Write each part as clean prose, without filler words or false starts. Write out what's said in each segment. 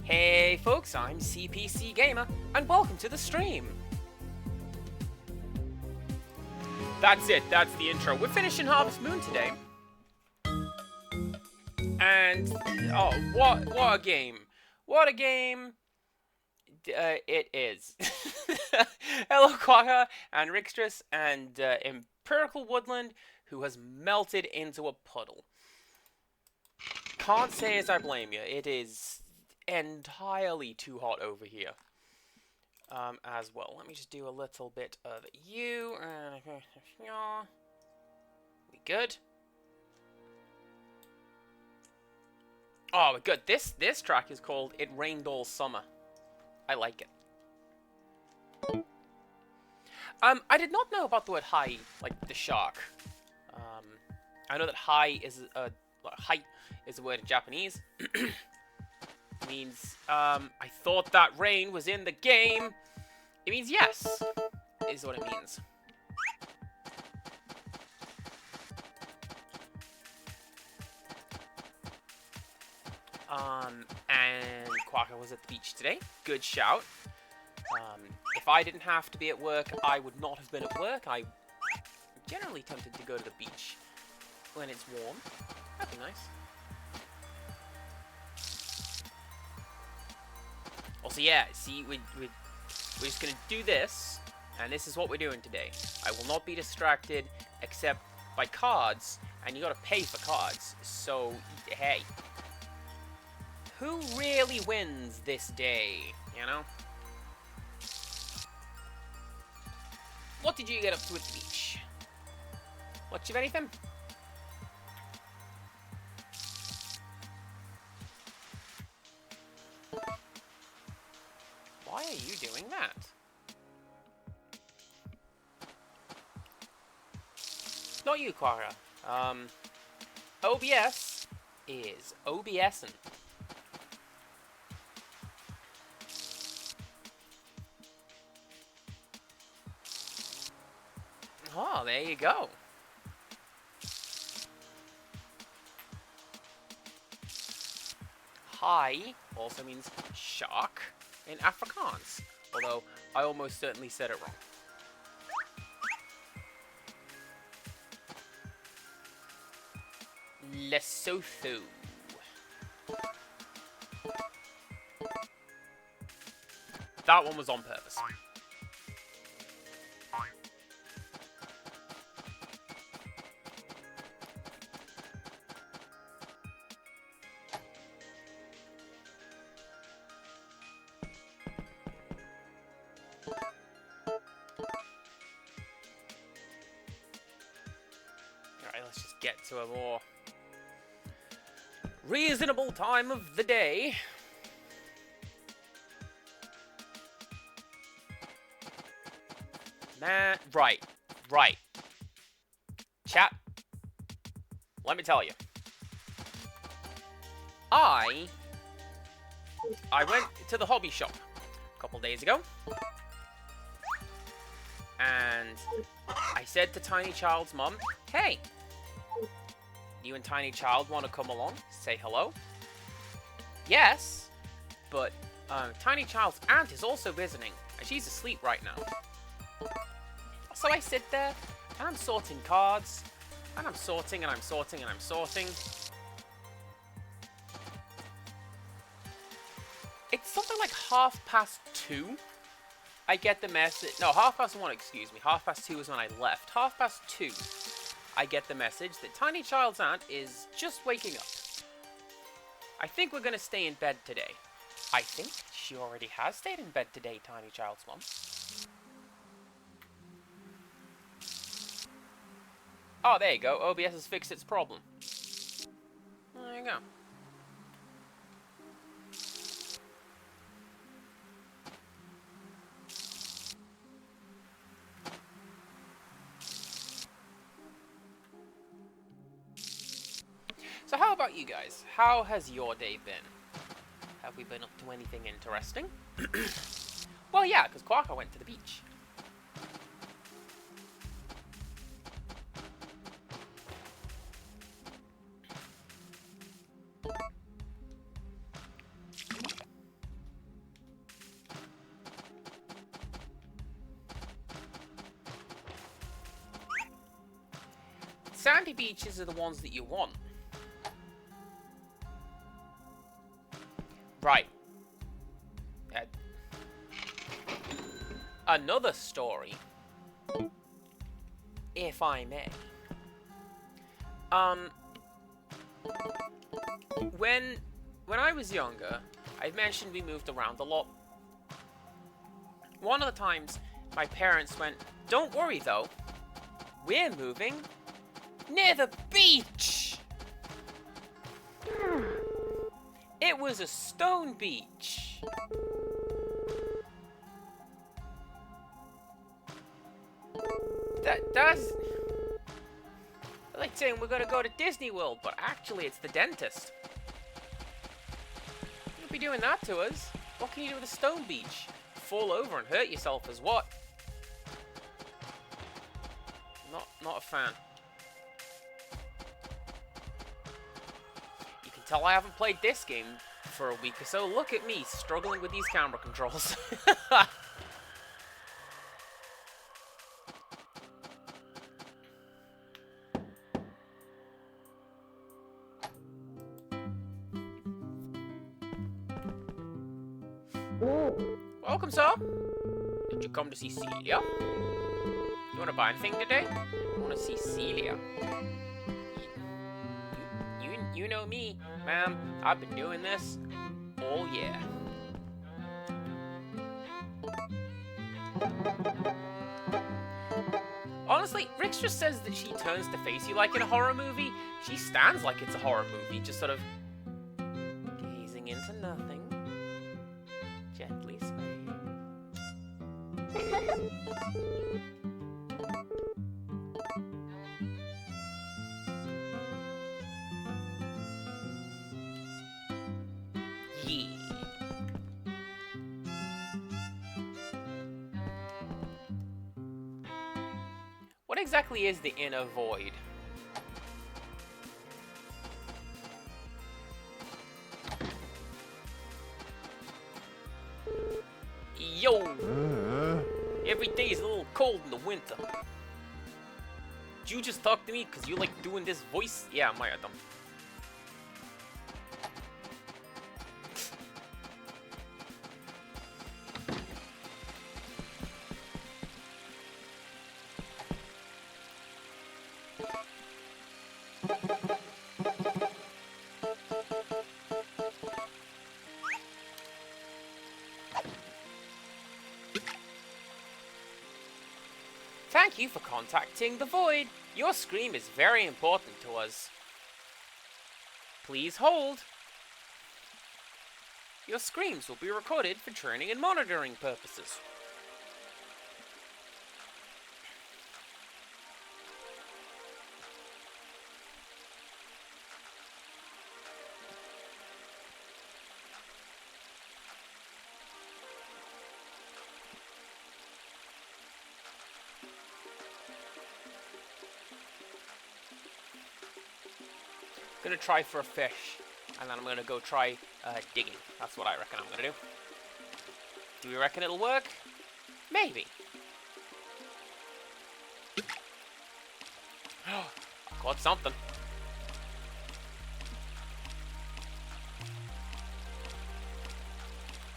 Hey folks, I'm CPC Gamer, and welcome to the stream. That's it, that's the intro. We're finishing Harvest Moon today. And, oh, what a game. What a game it is. Hello Quagga, and Rixtrus, and Empirical Woodland, who has melted into a puddle. Can't say as I blame you, it is entirely too hot over here. As well. Let me just do a little bit of you. We good? Oh, we're good. This track is called "It Rained All Summer." I like it. I did not know about the word "hai," like the shark. I know that "hai" is height is a word in Japanese. Means, I thought that rain was in the game. It means yes, is what it means. And Quagga was at the beach today. Good shout. If I didn't have to be at work, I would not have been at work. I'm generally tempted to go to the beach when it's warm. That'd be nice. Also, yeah, see, we're just gonna do this, and this is what we're doing today. I will not be distracted, except by cards, and you gotta pay for cards, so, hey. Who really wins this day, you know? What did you get up to at the beach? Much of anything? Why are you doing that? Not you, Quagga. OBS is OBSing. Oh, there you go. Hai also means shark in Afrikaans, although I almost certainly said it wrong. Lesotho. That one was on purpose. Alright, let's just get to a more reasonable time of the day. Man, right. Chat, let me tell you. I went to the hobby shop a couple days ago, and I said to Tiny Child's mum, hey, you and Tiny Child want to come along, say hello? Yes, but Tiny Child's aunt is also visiting, and she's asleep right now. So I sit there, and I'm sorting cards, and I'm sorting, and I'm sorting, and I'm sorting. It's something like 2:30. I get the message. No, 1:30, excuse me. 2:30 is when I left. 2:30, I get the message that Tiny Child's aunt is just waking up. I think we're gonna stay in bed today. I think she already has stayed in bed today, Tiny Child's mom. Oh, there you go. OBS has fixed its problem. There you go. So how about you guys? How has your day been? Have we been up to anything interesting? Well, yeah, because Quagga went to the beach. sandy beaches are the ones that you want. Right. Another story, if I may. When I was younger, I mentioned we moved around a lot. One of the times, my parents went, "Don't worry though, we're moving near the beach." It was a stone beach. That's like saying we're gonna go to Disney World, but actually it's the dentist. You don't be doing that to us. What can you do with a stone beach? Fall over and hurt yourself as what? Not a fan. You can tell I haven't played this game for a week or so. Look at me struggling with these camera controls. Welcome, sir. Did you come to see Celia? You want to buy anything today? I want to see Celia. You know me, ma'am. I've been doing this all year. Honestly, Rix just says that she turns to face you like in a horror movie. She stands like it's a horror movie, just sort of gazing into nothing. Gently swaying. Yeah. What exactly is the inner void? Yo! Every day is a little cold in the winter. Did you just talk to me because you like doing this voice? Yeah, I might have done. Thank you for contacting the Void. Your scream is very important to us. Please hold. Your screams will be recorded for training and monitoring purposes. Gonna try for a fish, and then I'm gonna go try digging. That's what I reckon I'm gonna do. Do you reckon it'll work? Maybe. I caught something.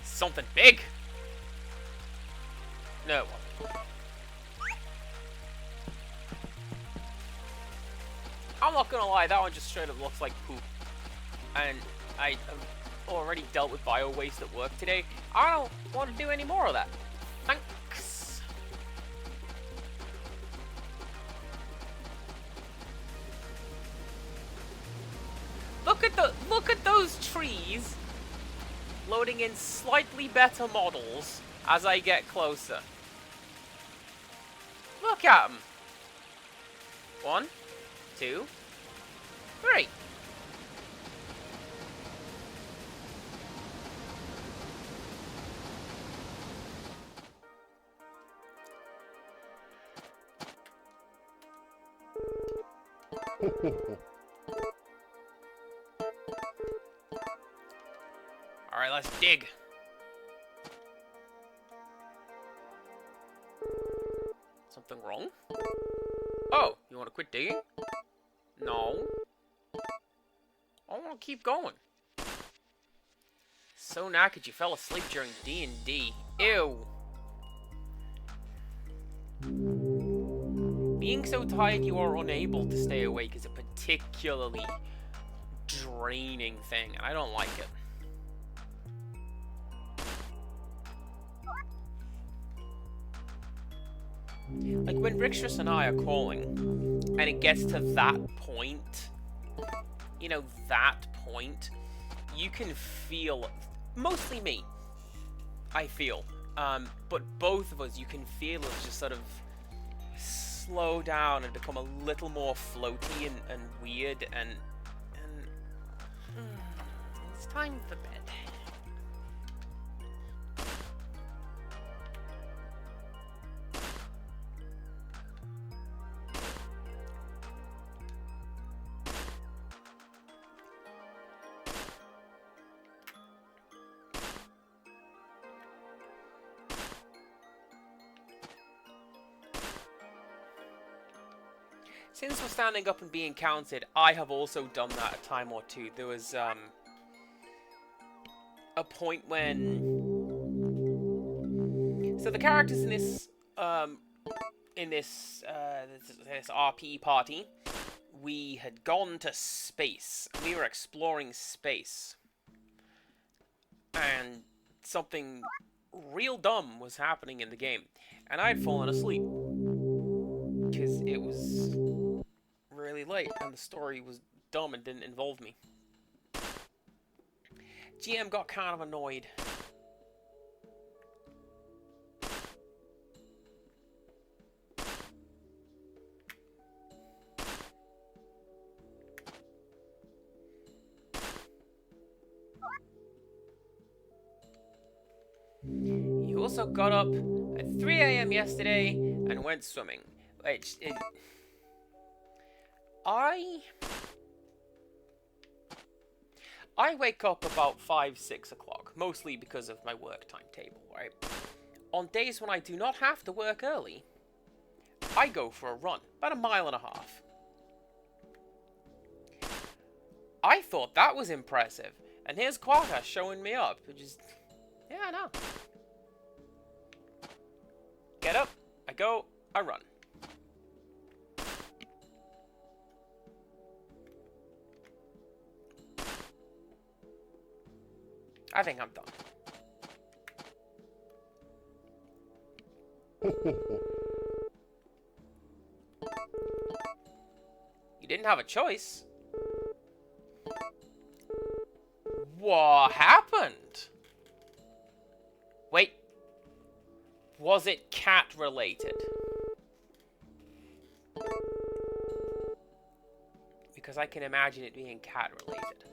Something big. No, it wasn't. I'm not gonna lie, that one just straight up looks like poop. And I have already dealt with bio waste at work today. I don't want to do any more of that. Thanks. Look at those trees loading in slightly better models as I get closer. Look at them. 1, 2, 3. Alright, let's dig. Something wrong? Oh, you want to quit digging? No. I want to keep going. So knackered you fell asleep during D&D. Ew. Being so tired you are unable to stay awake is a particularly draining thing, and I don't like it. Like, when Rixus and I are calling, and it gets to that point, you know, that point, you can feel, mostly me, I feel, but both of us, you can feel us just sort of slow down and become a little more floaty and weird, and it's time for bed. Since we're standing up and being counted, I have also done that a time or two. There was a point when, so the characters in this this RP party, we had gone to space. We were exploring space, and something real dumb was happening in the game, and I had fallen asleep because it was really late and the story was dumb and didn't involve me. GM got kind of annoyed. You also got up at 3 AM yesterday and went swimming. Which, I wake up about 5, 6 o'clock, mostly because of my work timetable, right? On days when I do not have to work early, I go for a run, about 1.5 miles. I thought that was impressive, and here's Quagga showing me up, which is, yeah, I know. Get up, I go, I run. I think I'm done. You didn't have a choice. What happened? Wait. Was it cat related? Because I can imagine it being cat related.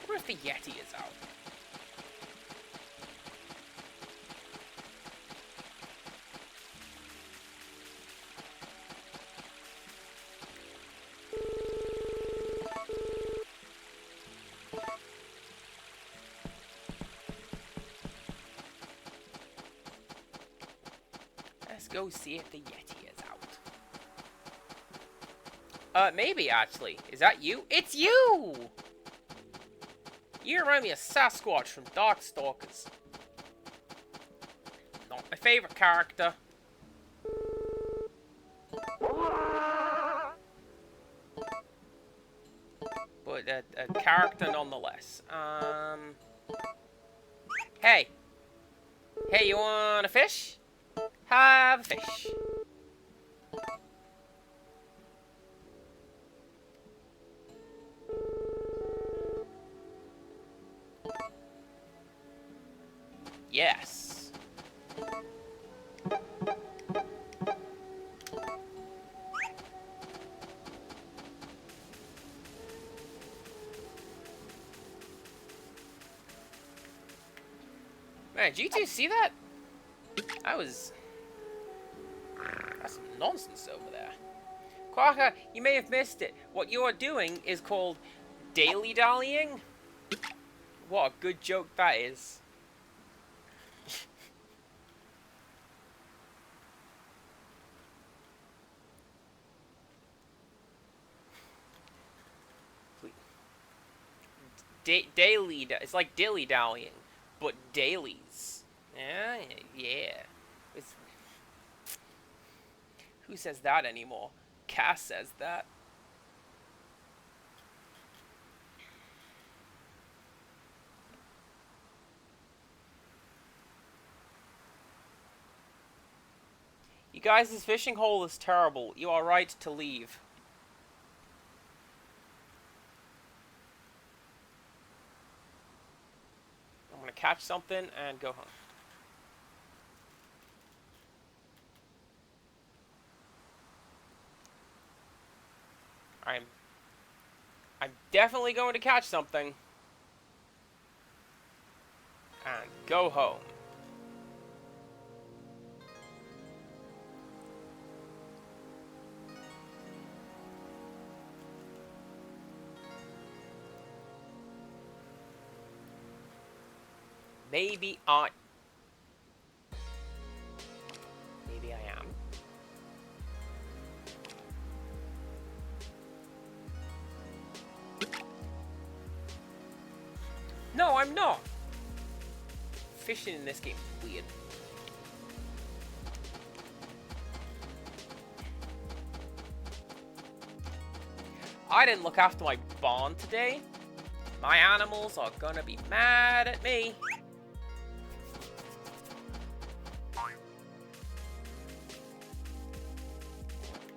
What if the Yeti is out? Let's go see if the Yeti is out. Maybe, actually. Is that you? It's you! You remind me of Sasquatch from Darkstalkers. Not my favorite character. But a character nonetheless. Hey. Hey, you want a fish? Have a fish. Yes. Man, did you two see that? That's some nonsense over there. Quacker, you may have missed it. What you are doing is called daily dallying. What a good joke that is. It's like dilly dallying, but dailies. Yeah. Who says that anymore? Cass says that. You guys, this fishing hole is terrible. You are right to leave. I'm gonna catch something and go home. I'm definitely going to catch something. And go home. Maybe I am. No, I'm not. Fishing in this game is weird. I didn't look after my barn today. My animals are gonna be mad at me.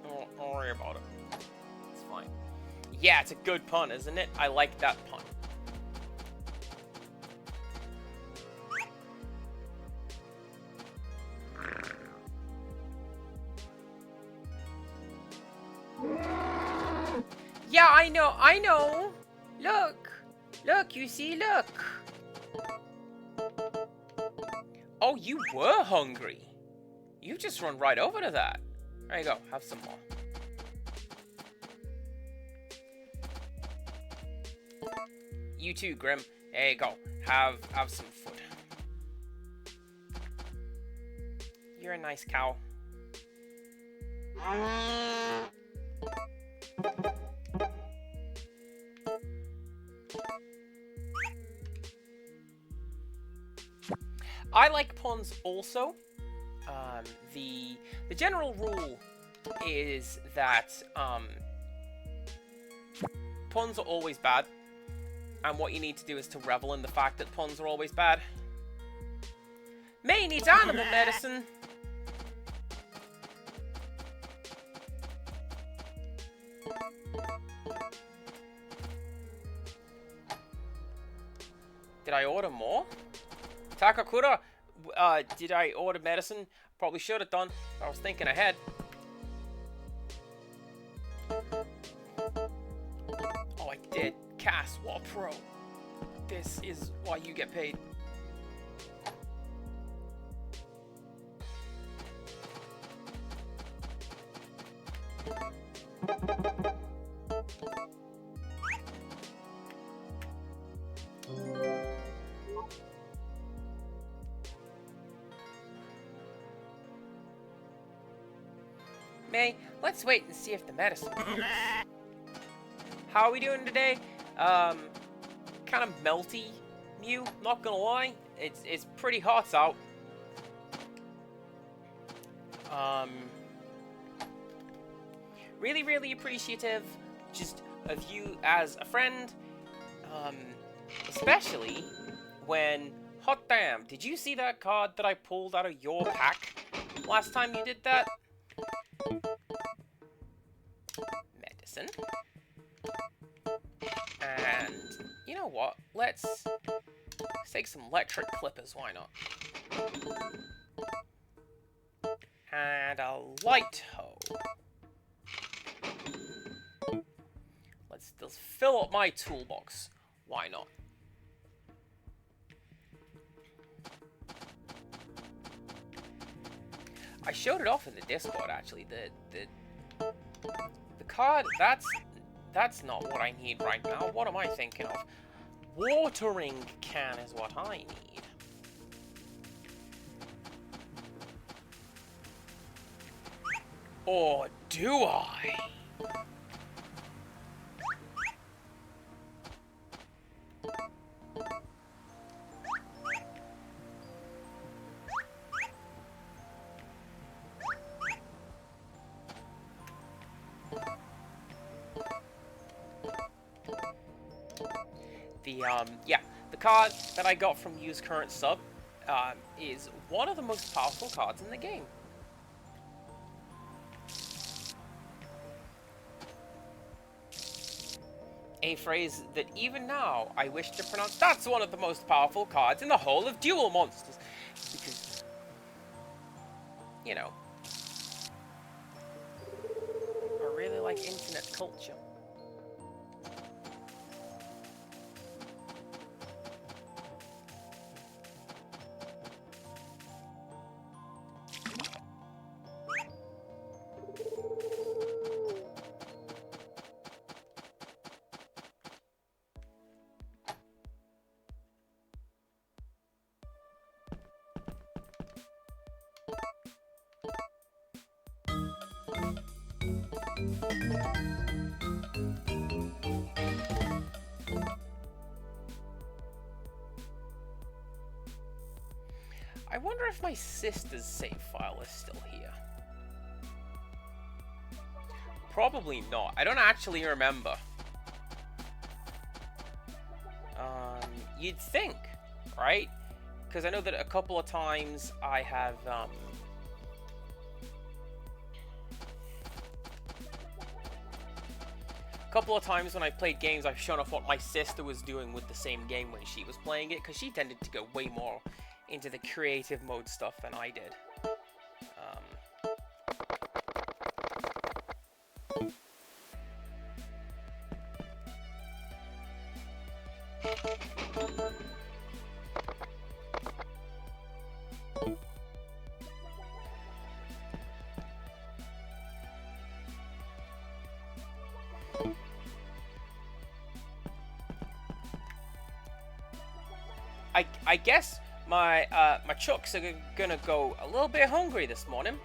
Don't worry about it. It's fine. Yeah, it's a good pun, isn't it? I like that pun. Yeah, I know. Look, you see, look. Oh, you were hungry. You just run right over to that. There you go, have some more. You too, Grim. There you go, have some food. You're a nice cow. I like puns also. The general rule is that puns are always bad, and what you need to do is to revel in the fact that puns are always bad. May needs animal medicine. Did I order more? Takakura, did I order medicine? Probably should have done. I was thinking ahead. Oh, I did. Cass, what a pro. This is why you get paid. May, let's wait and see if the medicine works. How are we doing today? Kind of melty, Mew, not gonna lie. It's pretty hot out. Really appreciative just of you as a friend. Especially when, hot damn, did you see that card that I pulled out of your pack last time you did that? Medicine. And you know what? Let's take some electric clippers, why not? And a light hoe. Let's just fill up my toolbox. Why not? I showed it off in the Discord actually. The card, that's not what I need right now. What am I thinking of? Watering can is what I need. Or do I? Yeah, the card that I got from Use Current Sub is one of the most powerful cards in the game. A phrase that even now I wish to pronounce. That's one of the most powerful cards in the whole of Duel Monsters. Because, you know, I really like internet culture. I wonder if my sister's save file is still here. Probably not. I don't actually remember. You'd think, right? Because I know that a couple of times I have, a couple of times when I played games, I've shown off what my sister was doing with the same game when she was playing it, because she tended to go way more into the creative mode stuff than I did. I guess my chucks are gonna go a little bit hungry this morning.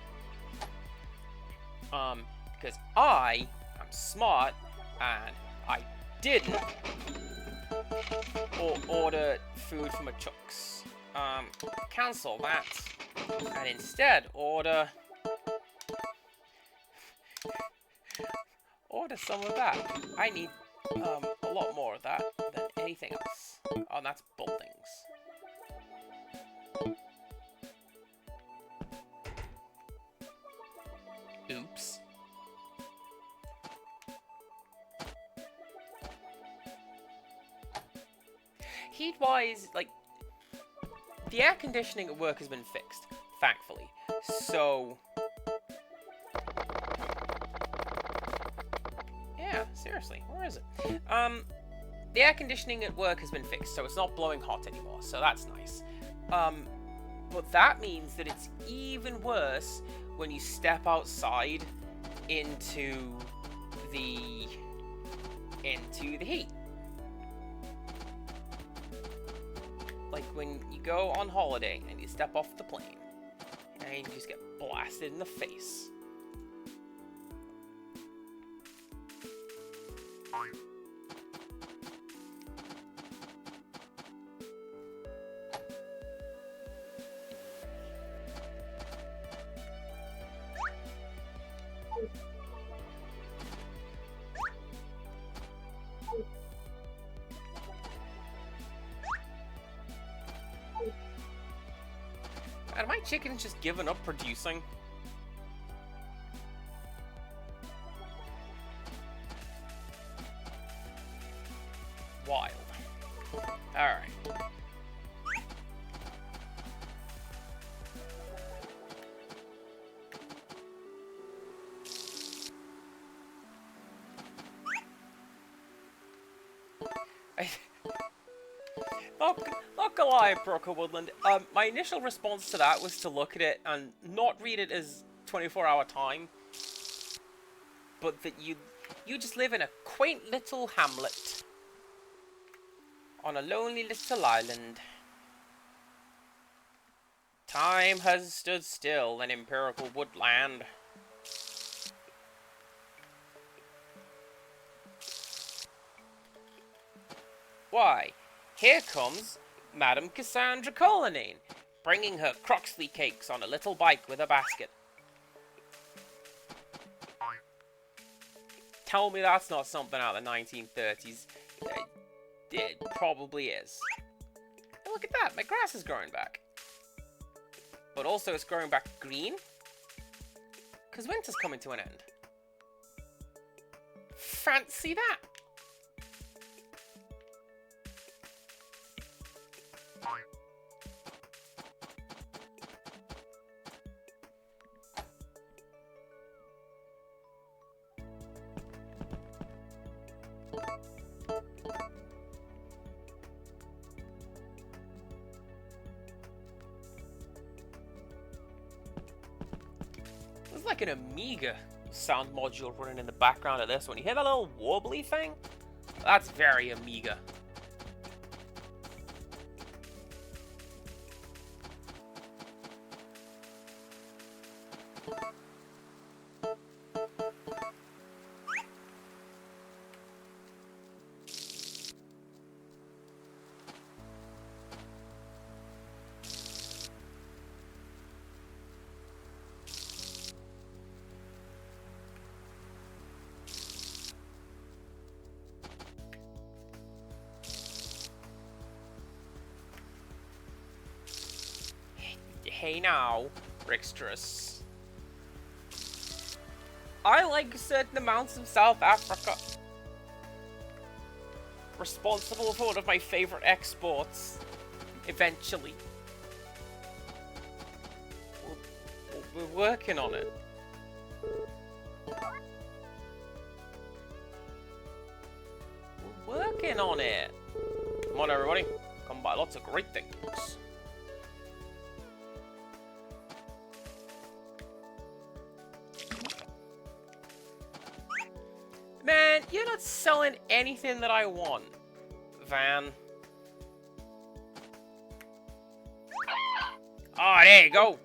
Because I am smart and I didn't order food for my chucks. Cancel that and instead order some of that. I need a lot more of that than anything else. Oh, and that's buildings. Oops. Heat-wise, like, the air conditioning at work has been fixed, thankfully. So, yeah, seriously, where is it? The air conditioning at work has been fixed, so it's not blowing hot anymore, so that's nice. But that means that it's even worse when you step outside into the heat. Like when you go on holiday and you step off the plane and you just get blasted in the face. And my chicken's just given up producing. Wild. Alright. Not gonna lie, Broker Woodland. My initial response to that was to look at it and not read it as 24-hour time, but that you just live in a quaint little hamlet on a lonely little island. Time has stood still in Empirical Woodland. Why, here comes Madame Cassandra Colonnine, bringing her Croxley cakes on a little bike with a basket. Tell me that's not something out of the 1930s. It probably is. And look at that, my grass is growing back. But also it's growing back green. Because winter's coming to an end. Fancy that! There's like an Amiga sound module running in the background of this one. You hear that little wobbly thing? That's very Amiga. Hey now, Rixtrus. I like certain amounts of South Africa. Responsible for one of my favorite exports. Eventually. We're working on it. We're working on it. Come on, everybody. Come by lots of great things. Man, you're not selling anything that I want, Van. Oh, there you go.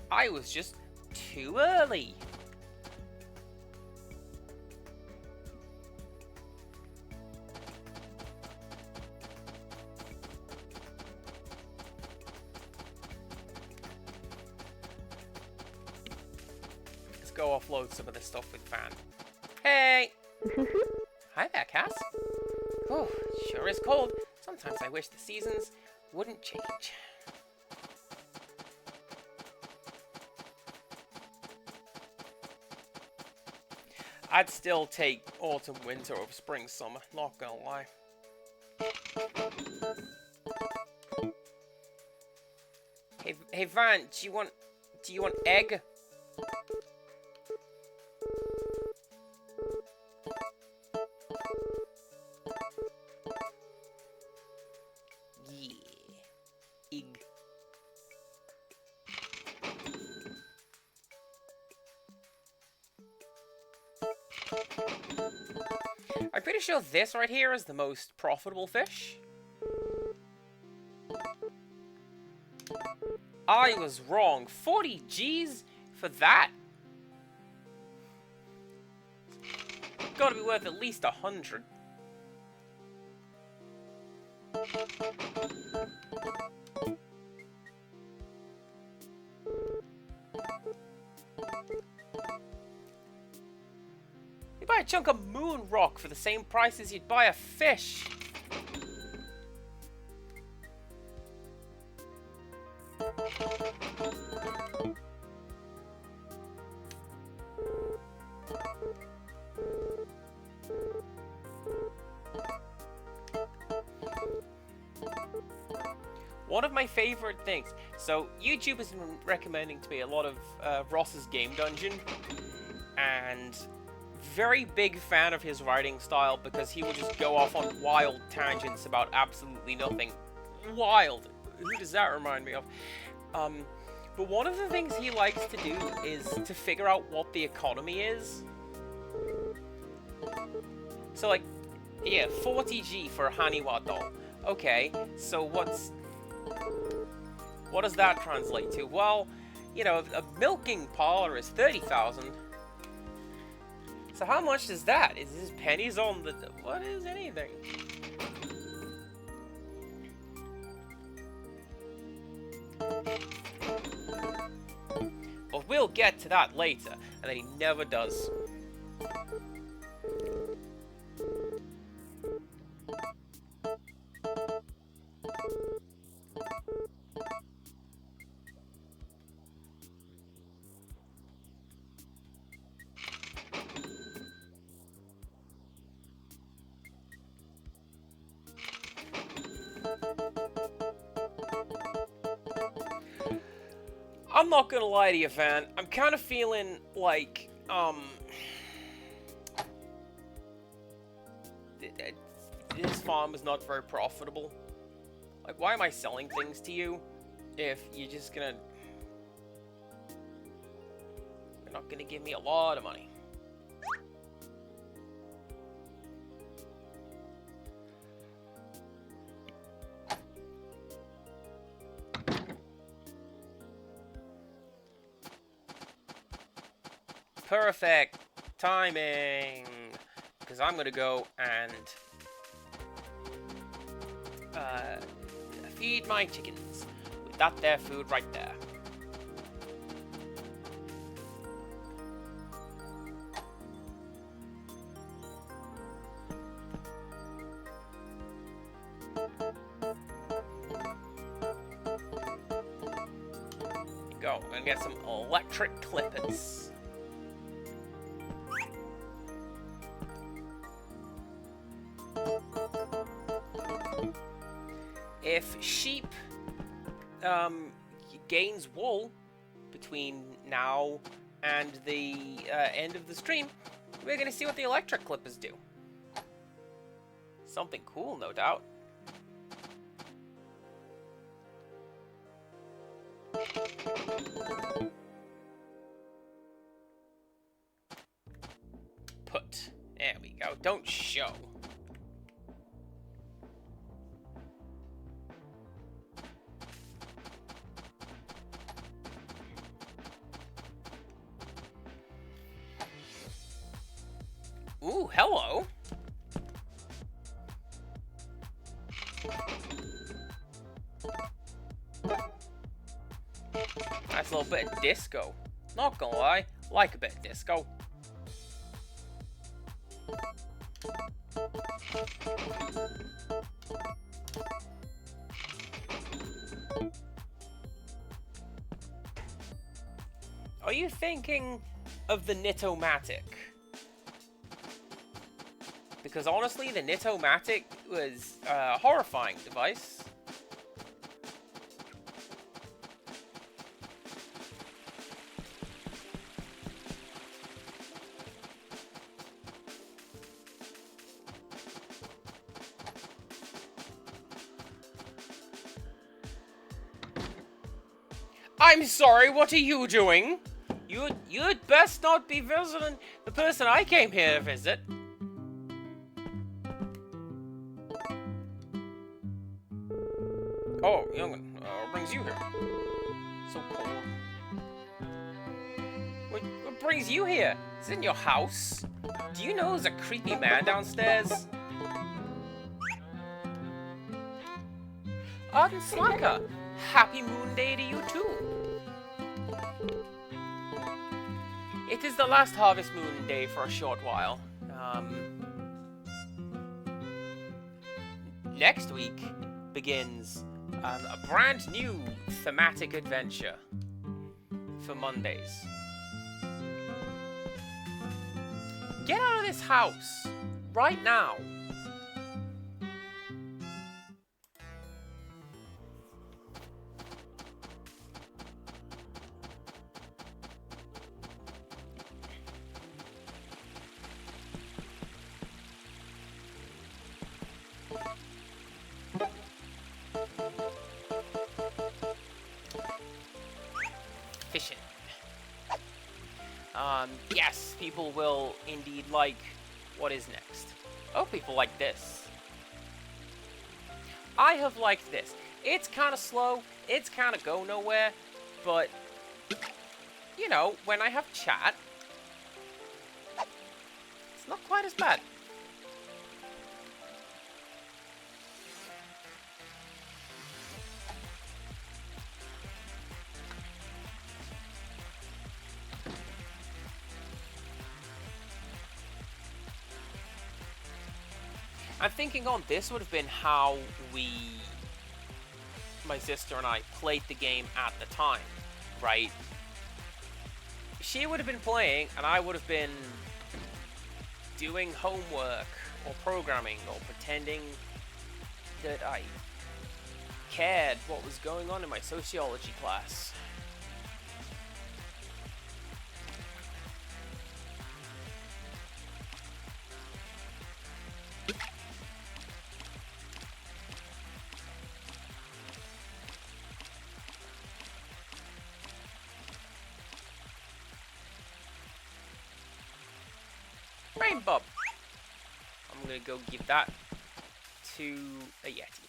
I was just too early. Go offload some of this stuff with Van. Hey! Hi there, Cass. Oh, sure is cold. Sometimes I wish the seasons wouldn't change. I'd still take autumn, winter over spring, summer. Not gonna lie. Hey Van, do you want egg? I'm pretty sure this right here is the most profitable fish. I was wrong. 40 G's for that? Gotta be worth at least 100. You buy a chunk of moon rock for the same price as you'd buy a fish. One of my favorite things. So YouTube has been recommending to me a lot of Ross's Game Dungeon, and very big fan of his writing style because he will just go off on wild tangents about absolutely nothing. Wild. Who does that remind me of? But one of the things he likes to do is to figure out what the economy is. So like, yeah, 40G for a Haniwa doll. Okay, so what does that translate to? Well, you know, a milking parlor is 30,000. So how much is that? Is this pennies on the... What is anything? Well, we'll get to that later. And then he never does. I'm not gonna lie to you, Van. I'm kind of feeling like, this farm is not very profitable. Like, why am I selling things to you if you're just gonna... You're not gonna give me a lot of money. Perfect timing, because I'm gonna go and feed my chickens with that there food right there. Go, I'm gonna get some electric clippers. If sheep gains wool between now and the end of the stream, we're going to see what the electric clippers do. Something cool, no doubt. Put. There we go. Don't show. Ooh, hello. Nice little bit of disco. Not gonna lie, like a bit of disco. Are you thinking of the Nitomatic? Because honestly, the Nitomatic was a horrifying device. I'm sorry, what are you doing? You'd best not be visiting the person I came here to visit. Oh, young'un, what brings you here? So cold. What brings you here? Is it in your house? Do you know there's a creepy man downstairs? Arden Slacker, happy moon day to you too. It is the last harvest moon day for a short while. Next week begins a brand new thematic adventure for Mondays. Get out of this house right now. people will indeed like what is next. Oh, people like this. I have liked this. It's kind of slow, it's kind of go nowhere, but, you know, when I have chat, it's not quite as bad. I'm thinking on this would have been how my sister and I played the game at the time, right? She would have been playing and I would have been doing homework or programming or pretending that I cared what was going on in my sociology class. Rainbow. I'm gonna go give that to a Yeti.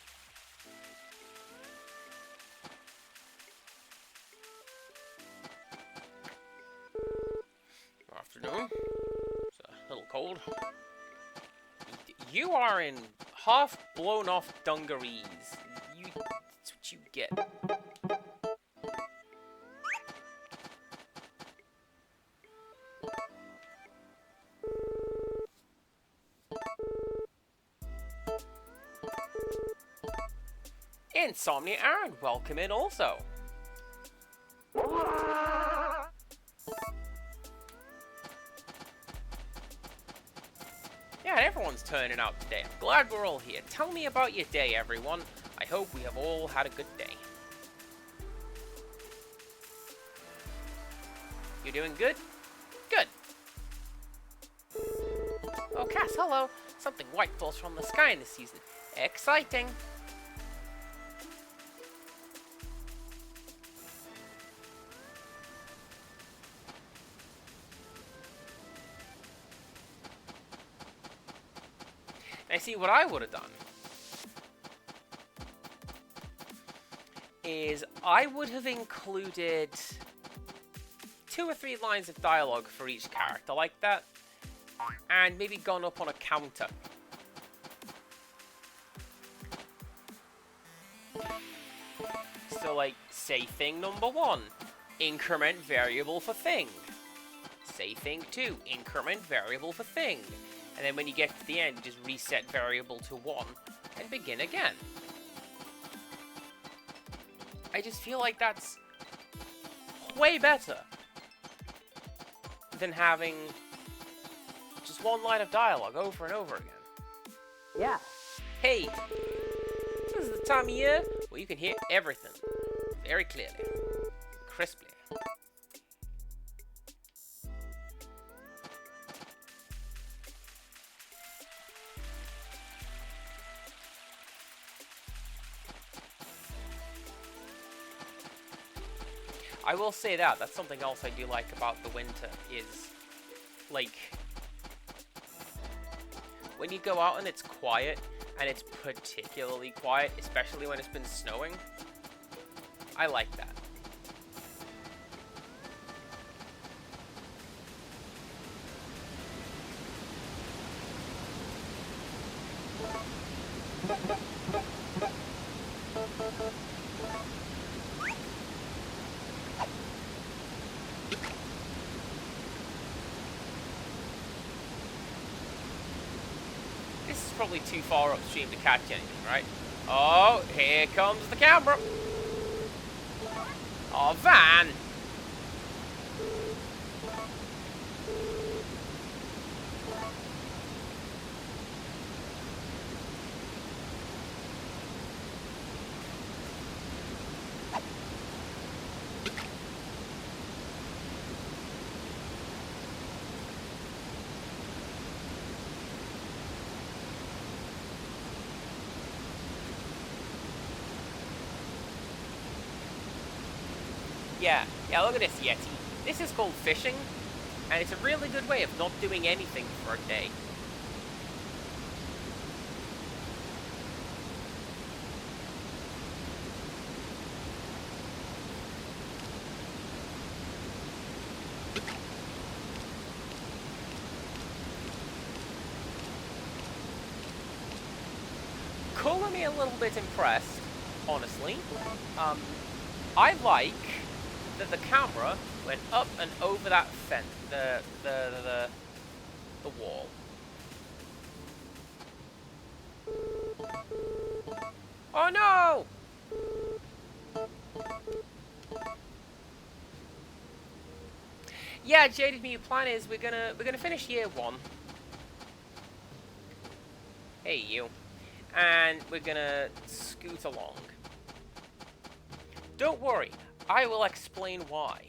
Afternoon. It's a little cold. You are in half blown off dungarees. That's what you get. Insomnia Aaron, welcome in also. Yeah, everyone's turning out today. I'm glad we're all here. Tell me about your day, everyone. I hope we have all had a good day. You doing good? Good. Oh, Cass, hello. Something white falls from the sky in this season. Exciting. I see what I would have done is I would have included 2 or 3 lines of dialogue for each character like that, and maybe gone up on a counter. So like, say thing number 1, increment variable for thing. Say thing 2, increment variable for thing. And then when you get to the end, you just reset variable to 1 and begin again. I just feel like that's way better than having just 1 line of dialogue over and over again. Yeah. Hey, this is the time of year where you can hear everything very clearly, crisply. I will say that's something else I do like about the winter is, like, when you go out and it's quiet, and it's particularly quiet, especially when it's been snowing, I like that. This is probably too far upstream to catch anything, right? Oh, here comes the camera. Oh, van. Yeah, look at this Yeti. This is called fishing, And it's a really good way of not doing anything for a day. Color me a little bit impressed, honestly. I like that the camera went up and over that fence, the wall. Oh no! Yeah, Jaded Me, plan is we're gonna finish year 1. Hey you. And we're gonna scoot along. Don't worry, I will explain why.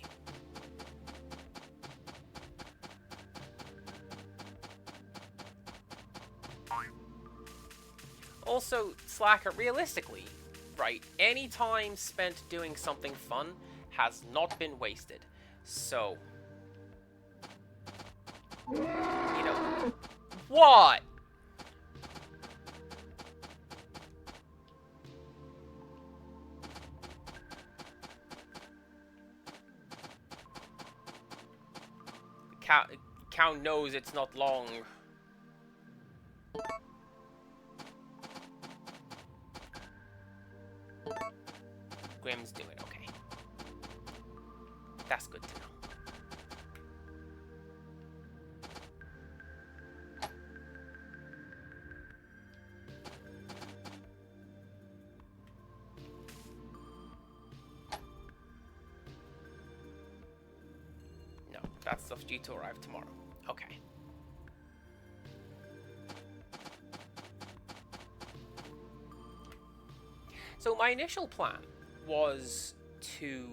Also, Slacker, realistically, right, any time spent doing something fun has not been wasted. So, you know, what? Cow knows it's not long. Grim's doing okay. That's good to know. No, that stuff's due to arrive tomorrow. Okay. So my initial plan was to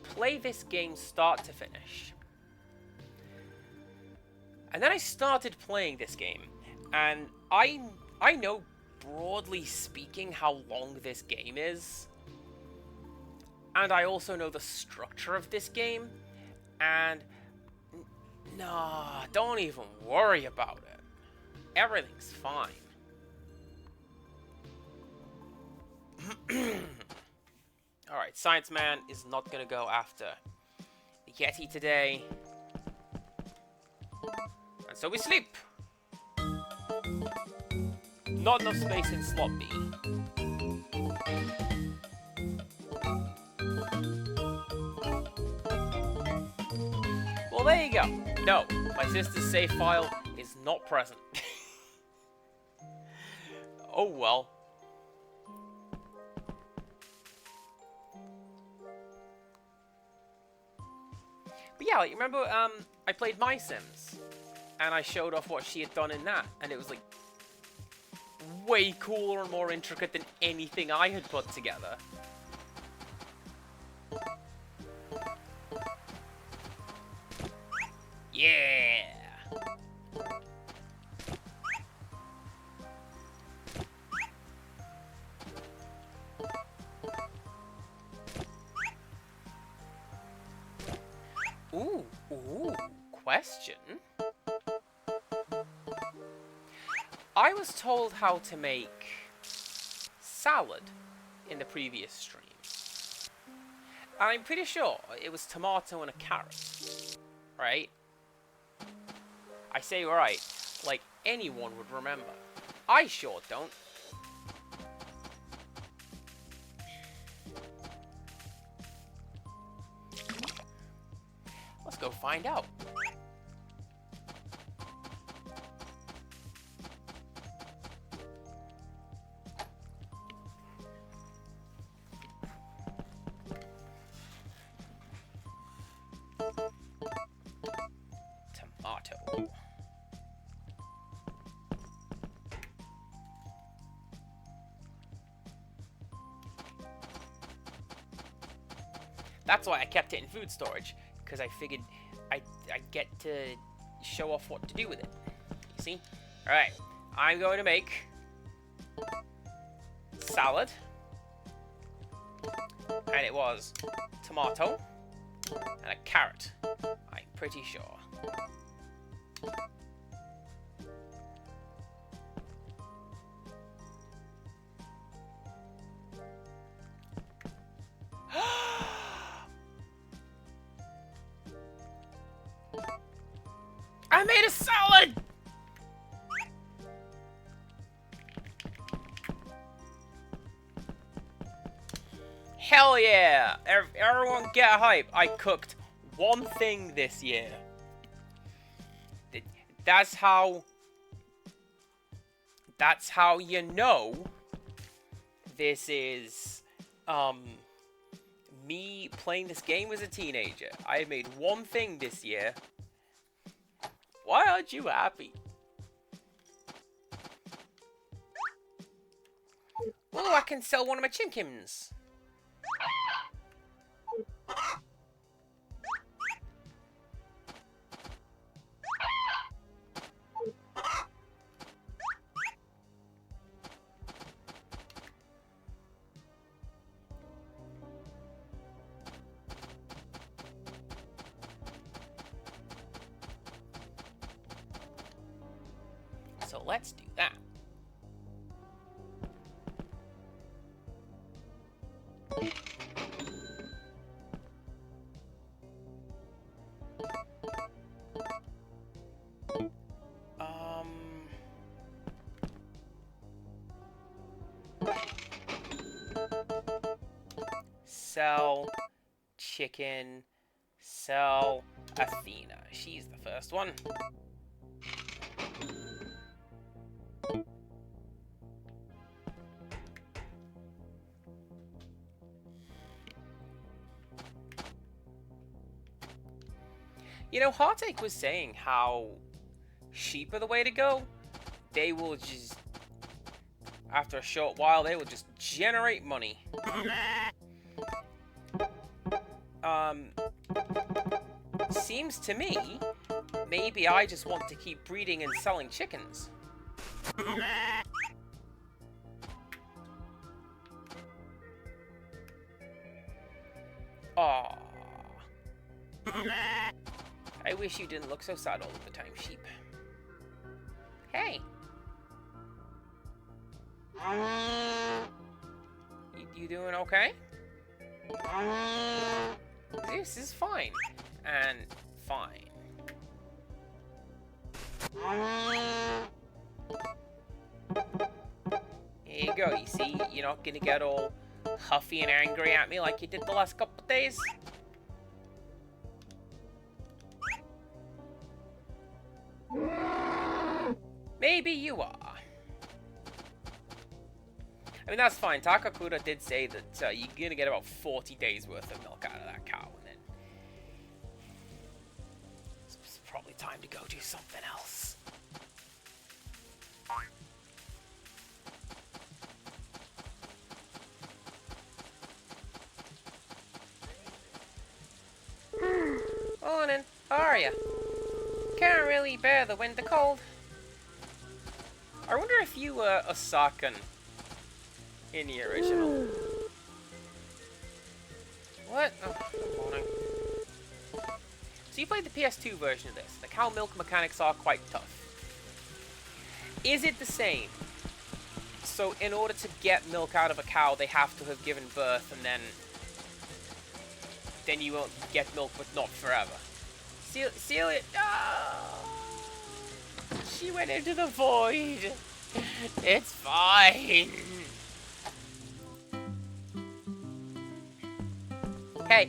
play this game start to finish. And then I started playing this game, and I know, broadly speaking, how long this game is. And I also know the structure of this game, and nah, don't even worry about it. Everything's fine. Alright, Science Man is not gonna go after the Yeti today. And so we sleep. Not enough space in slot B. Well, there you go. No, my sister's save file is not present. Oh well. But yeah, like, remember, I played My Sims, and I showed off what she had done in that, and it was, like, way cooler and more intricate than anything I had put together. Yeah! Ooh, question. I was told how to make salad in the previous stream. And I'm pretty sure it was tomato and a carrot, right? I say right, like anyone would remember. I sure don't. Let's go find out. Tomato. That's why I kept it in food storage, because I figured I'd get to show off what to do with it. You see? Alright, I'm going to make salad. And it was tomato and a carrot. I'm pretty sure. I made a salad! Hell yeah! Everyone get hype. I cooked one thing this year. That's how you know this is me playing this game as a teenager. I made one thing this year. Why aren't you happy? Oh, I can sell one of my chickens. So let's do that. Sell chicken, sell Athena. She's the first one. You know, Heartache was saying how sheep are the way to go. They will just, after a short while, they will just generate money. Seems to me, maybe I just want to keep breeding and selling chickens. Aww. I wish you didn't look so sad all of the time, sheep. Hey. You doing okay? This is fine. And fine. Here you go. You see, you're not gonna get all huffy and angry at me like you did the last couple of days. Maybe you are. I mean, that's fine. Takakura did say that you're gonna get about 40 days worth of milk out of that cow, and then it's probably time to go do something else. Morning. How are you? Can't really bear the winter cold. I wonder if you were Osakan in the original. What? Oh, good morning. So you played the PS2 version of this. The cow milk mechanics are quite tough. Is it the same? So in order to get milk out of a cow, they have to have given birth, and then you won't get milk, but not forever. Celia, oh, she went into the void. It's fine. Hey,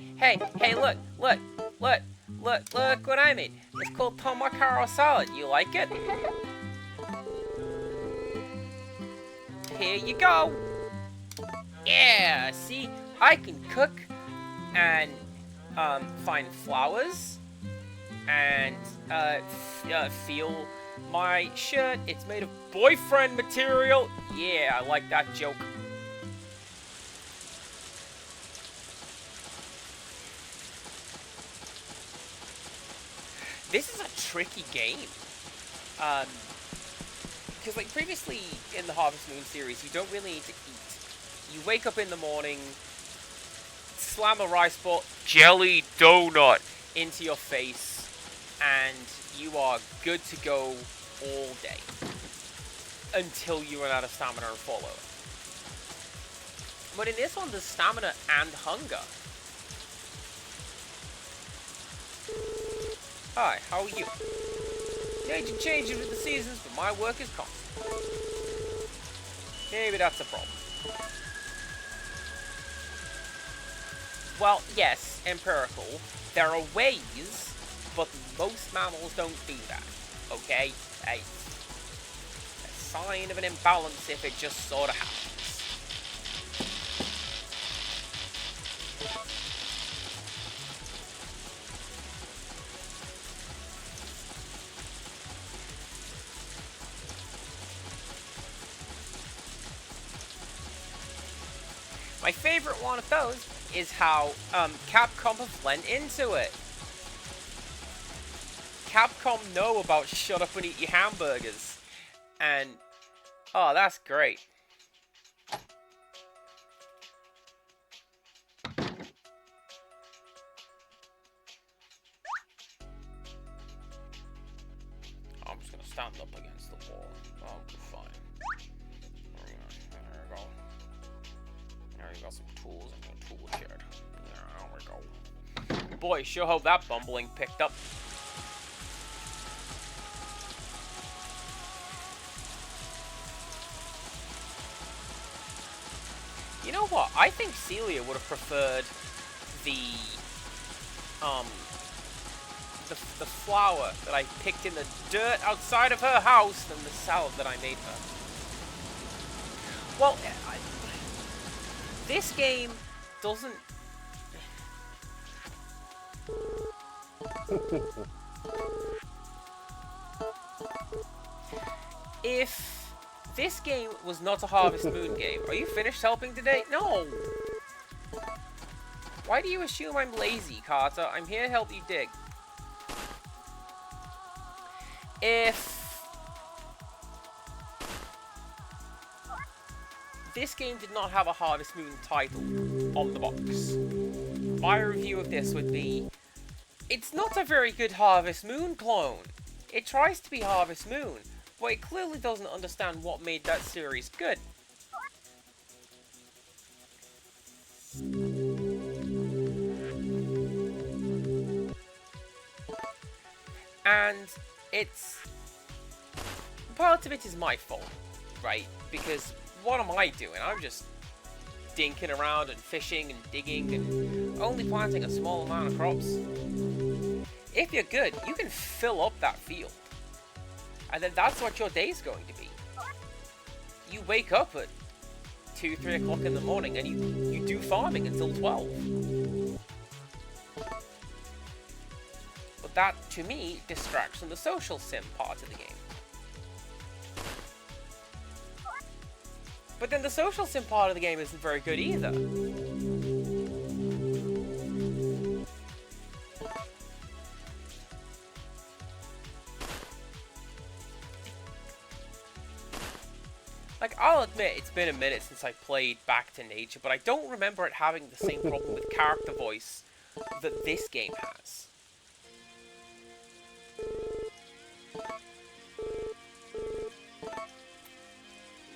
look what I made. It's called Tomakaro salad. You like it? Here you go. Yeah, see, I can cook and find flowers and feel my shirt. It's made of boyfriend material. Yeah, I like that joke. This is a tricky game. Because like previously in the Harvest Moon series, you don't really need to eat. You wake up in the morning, slam a rice ball, jelly donut into your face, and you are good to go all day until you run out of stamina and fall over. But in this one, there's stamina and hunger. Hi, how are you? Nature changes with the seasons, but my work is constant. Maybe that's a problem. Well, yes, empirical. There are ways, but most mammals don't do that. Okay? It's a sign of an imbalance if it just sort of happens. My favorite one of those is how Capcom have blend into it. Capcom know about shut up and eat your hamburgers. And, oh, that's great. I'm just gonna stand up against the wall. I'll be fine. There we go. There you got some tools in your tool shed. There we go. Boy, sure hope that bumbling picked up. You know what? I think Celia would have preferred the flour that I picked in the dirt outside of her house than the salad that I made her. Well, this game doesn't... If this game was not a Harvest Moon game, are you finished helping today? No! Why do you assume I'm lazy, Carter? I'm here to help you dig. If this game did not have a Harvest Moon title on the box, my review of this would be, it's not a very good Harvest Moon clone. It tries to be Harvest Moon, but it clearly doesn't understand what made that series good. And it's... part of it is my fault, right? Because what am I doing? I'm just dinking around and fishing and digging and only planting a small amount of crops. If you're good, you can fill up that field. And then that's what your day's going to be. You wake up at 2, 3 o'clock in the morning and you do farming until 12. But that, to me, distracts from the social sim part of the game. But then the social sim part of the game isn't very good either. Like, I'll admit, it's been a minute since I played Back to Nature, but I don't remember it having the same problem with character voice that this game has.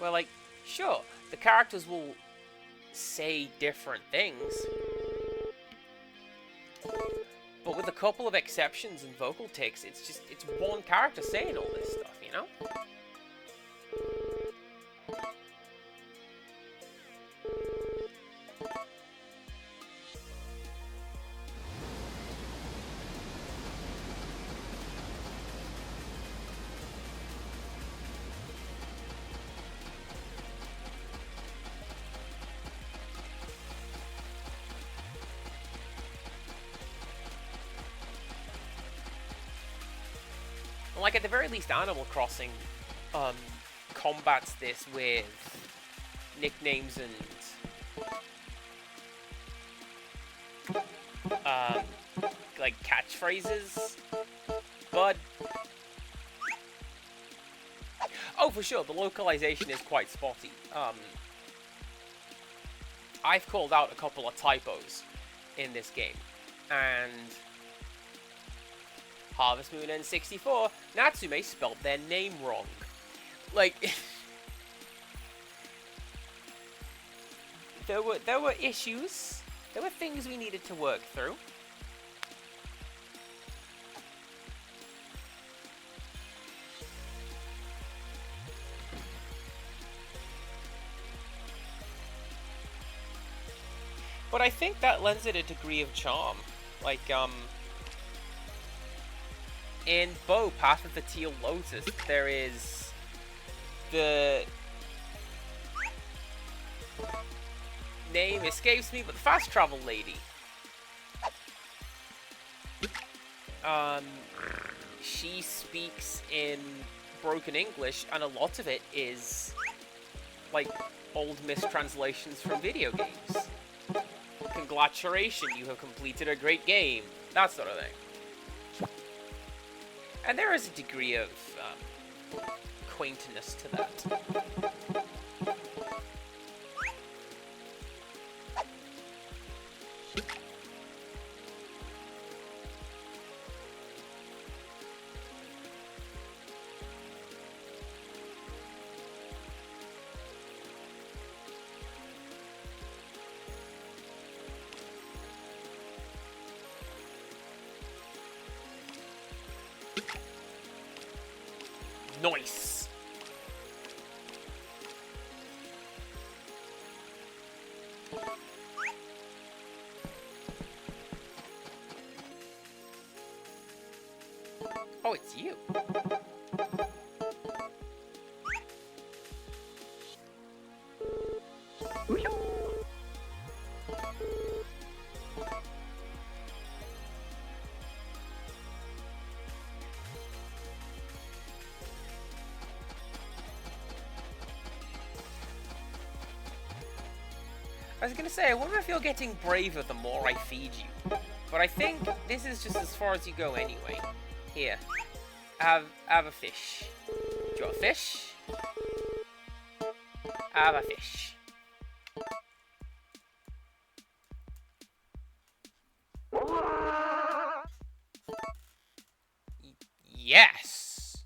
Well, like, sure, the characters will say different things, but with a couple of exceptions and vocal tics, it's one character saying all this stuff, you know? Like, at the very least, Animal Crossing combats this with nicknames and like catchphrases. But oh, for sure, the localization is quite spotty. I've called out a couple of typos in this game, and Harvest Moon N64, Natsume spelled their name wrong. Like, there were issues. There were things we needed to work through. But I think that lends it a degree of charm. Like, in Bow, Path of the Teal Lotus, there is the name escapes me, but the fast travel lady. She speaks in broken English, and a lot of it is like old mistranslations from video games. Congratulations, you have completed a great game. That sort of thing. And there is a degree of quaintness to that. Nice. Oh, it's you. I was gonna say, I wonder if you're getting braver the more I feed you. But I think this is just as far as you go anyway. Here. Have a fish. Do you want a fish? Have a fish. Yes!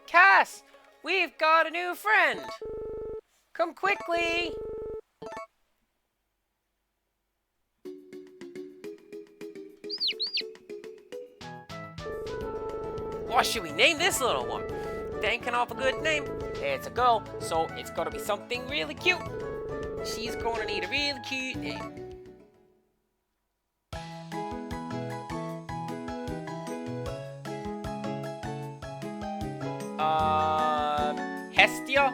Cass! We've got a new friend! Come quickly! What should we name this little one? Thinking of a good name. It's a girl, so it's gotta be something really cute. She's gonna need a really cute name. Hestia?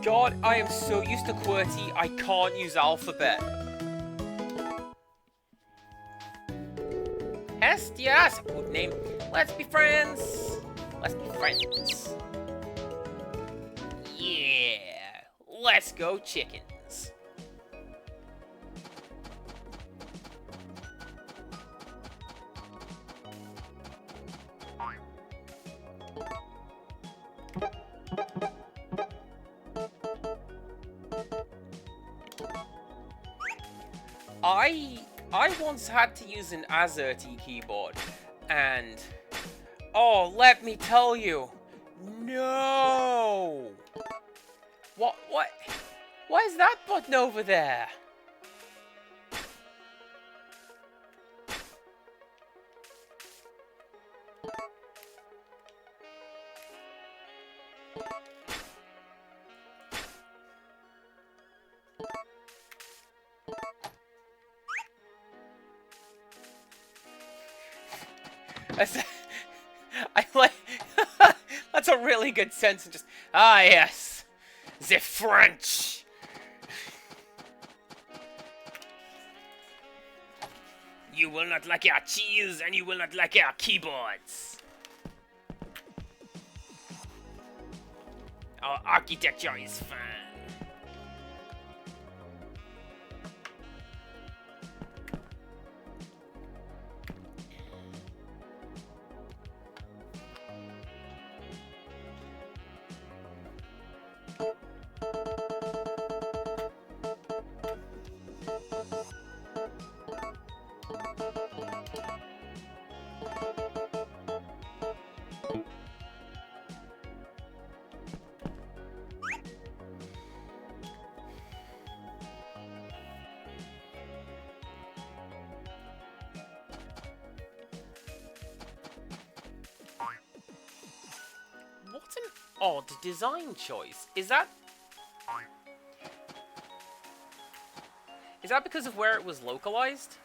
God, I am so used to QWERTY, I can't use alphabet. Hestia, that's a good name. Let's be friends. Let's be friends. Yeah, let's go chickens. I once had to use an AZERTY keyboard, and oh, let me tell you, no. What is that button over there? I like that's a really good sense of just yes, the French. You will not like our cheese, and you will not like our keyboards. Our architecture is fine. odd design choice. Is that because of where it was localized?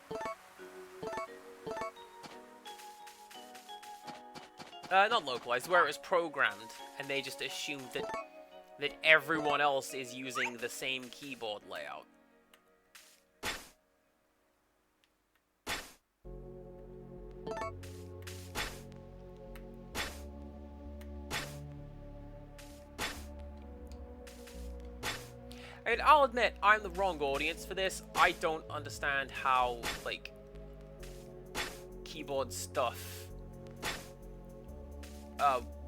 Not localized, where it was programmed, and they just assumed that everyone else is using the same keyboard layout. I mean, I'll admit, I'm the wrong audience for this. I don't understand how, like, keyboard stuff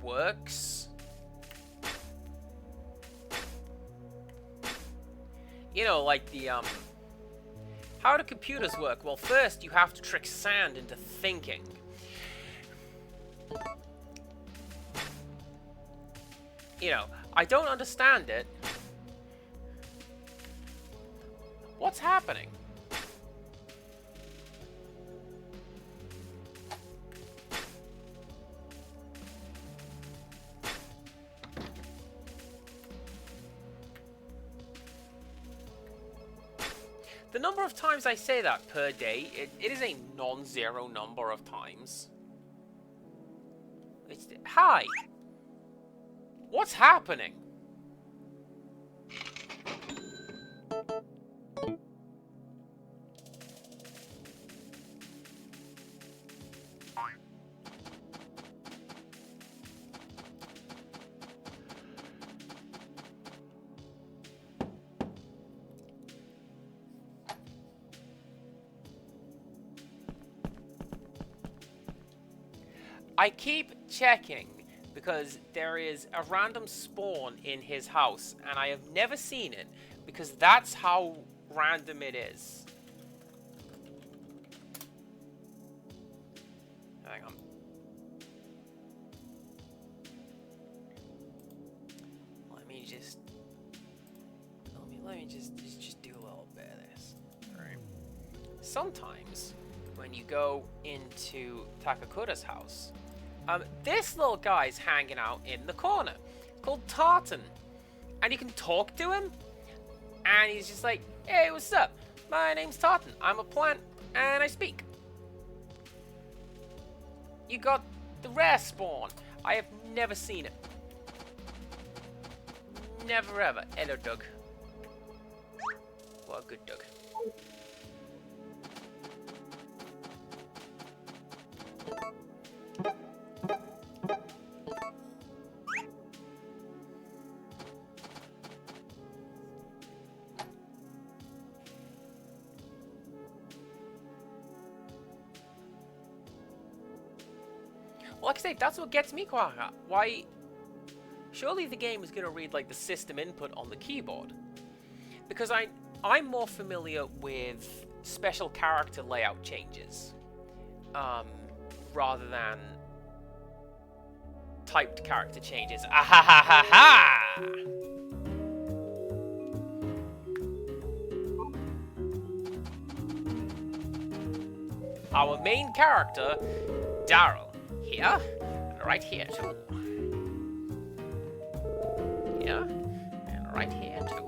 works. You know, like the, how do computers work? Well, first you have to trick sand into thinking. You know, I don't understand it. What's happening? The number of times I say that per day, it is a non-zero number of times. Hi! What's happening? I keep checking because there is a random spawn in his house and I have never seen it because that's how random it is. Hang on. Let me just do a little bit of this. Alright. Sometimes when you go into Takakura's house, this little guy's hanging out in the corner, called Tartan. And you can talk to him, and he's just like, hey, what's up? My name's Tartan. I'm a plant, and I speak. You got the rare spawn. I have never seen it. Never ever. Hello, Doug. What a good Doug. Like I say, that's what gets me quite hot. Why? Surely the game is going to read like the system input on the keyboard, because I'm more familiar with special character layout changes, rather than typed character changes. Ah ha ha ha ha! Our main character, Daryl. Here, and right here too. Here, and right here too.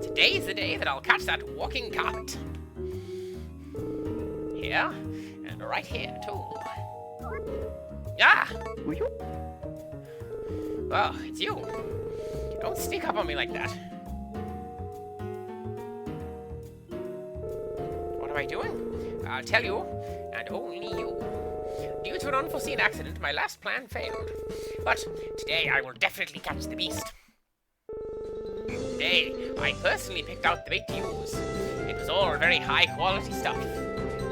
Today's the day that I'll catch that walking carpet. Here, and right here too. Ah! Oh, it's you. Don't sneak up on me like that. What am I doing? I'll tell you, and only you. Due to an unforeseen accident, my last plan failed. But today I will definitely catch the beast. Today, I personally picked out the bait to use. It was all very high quality stuff.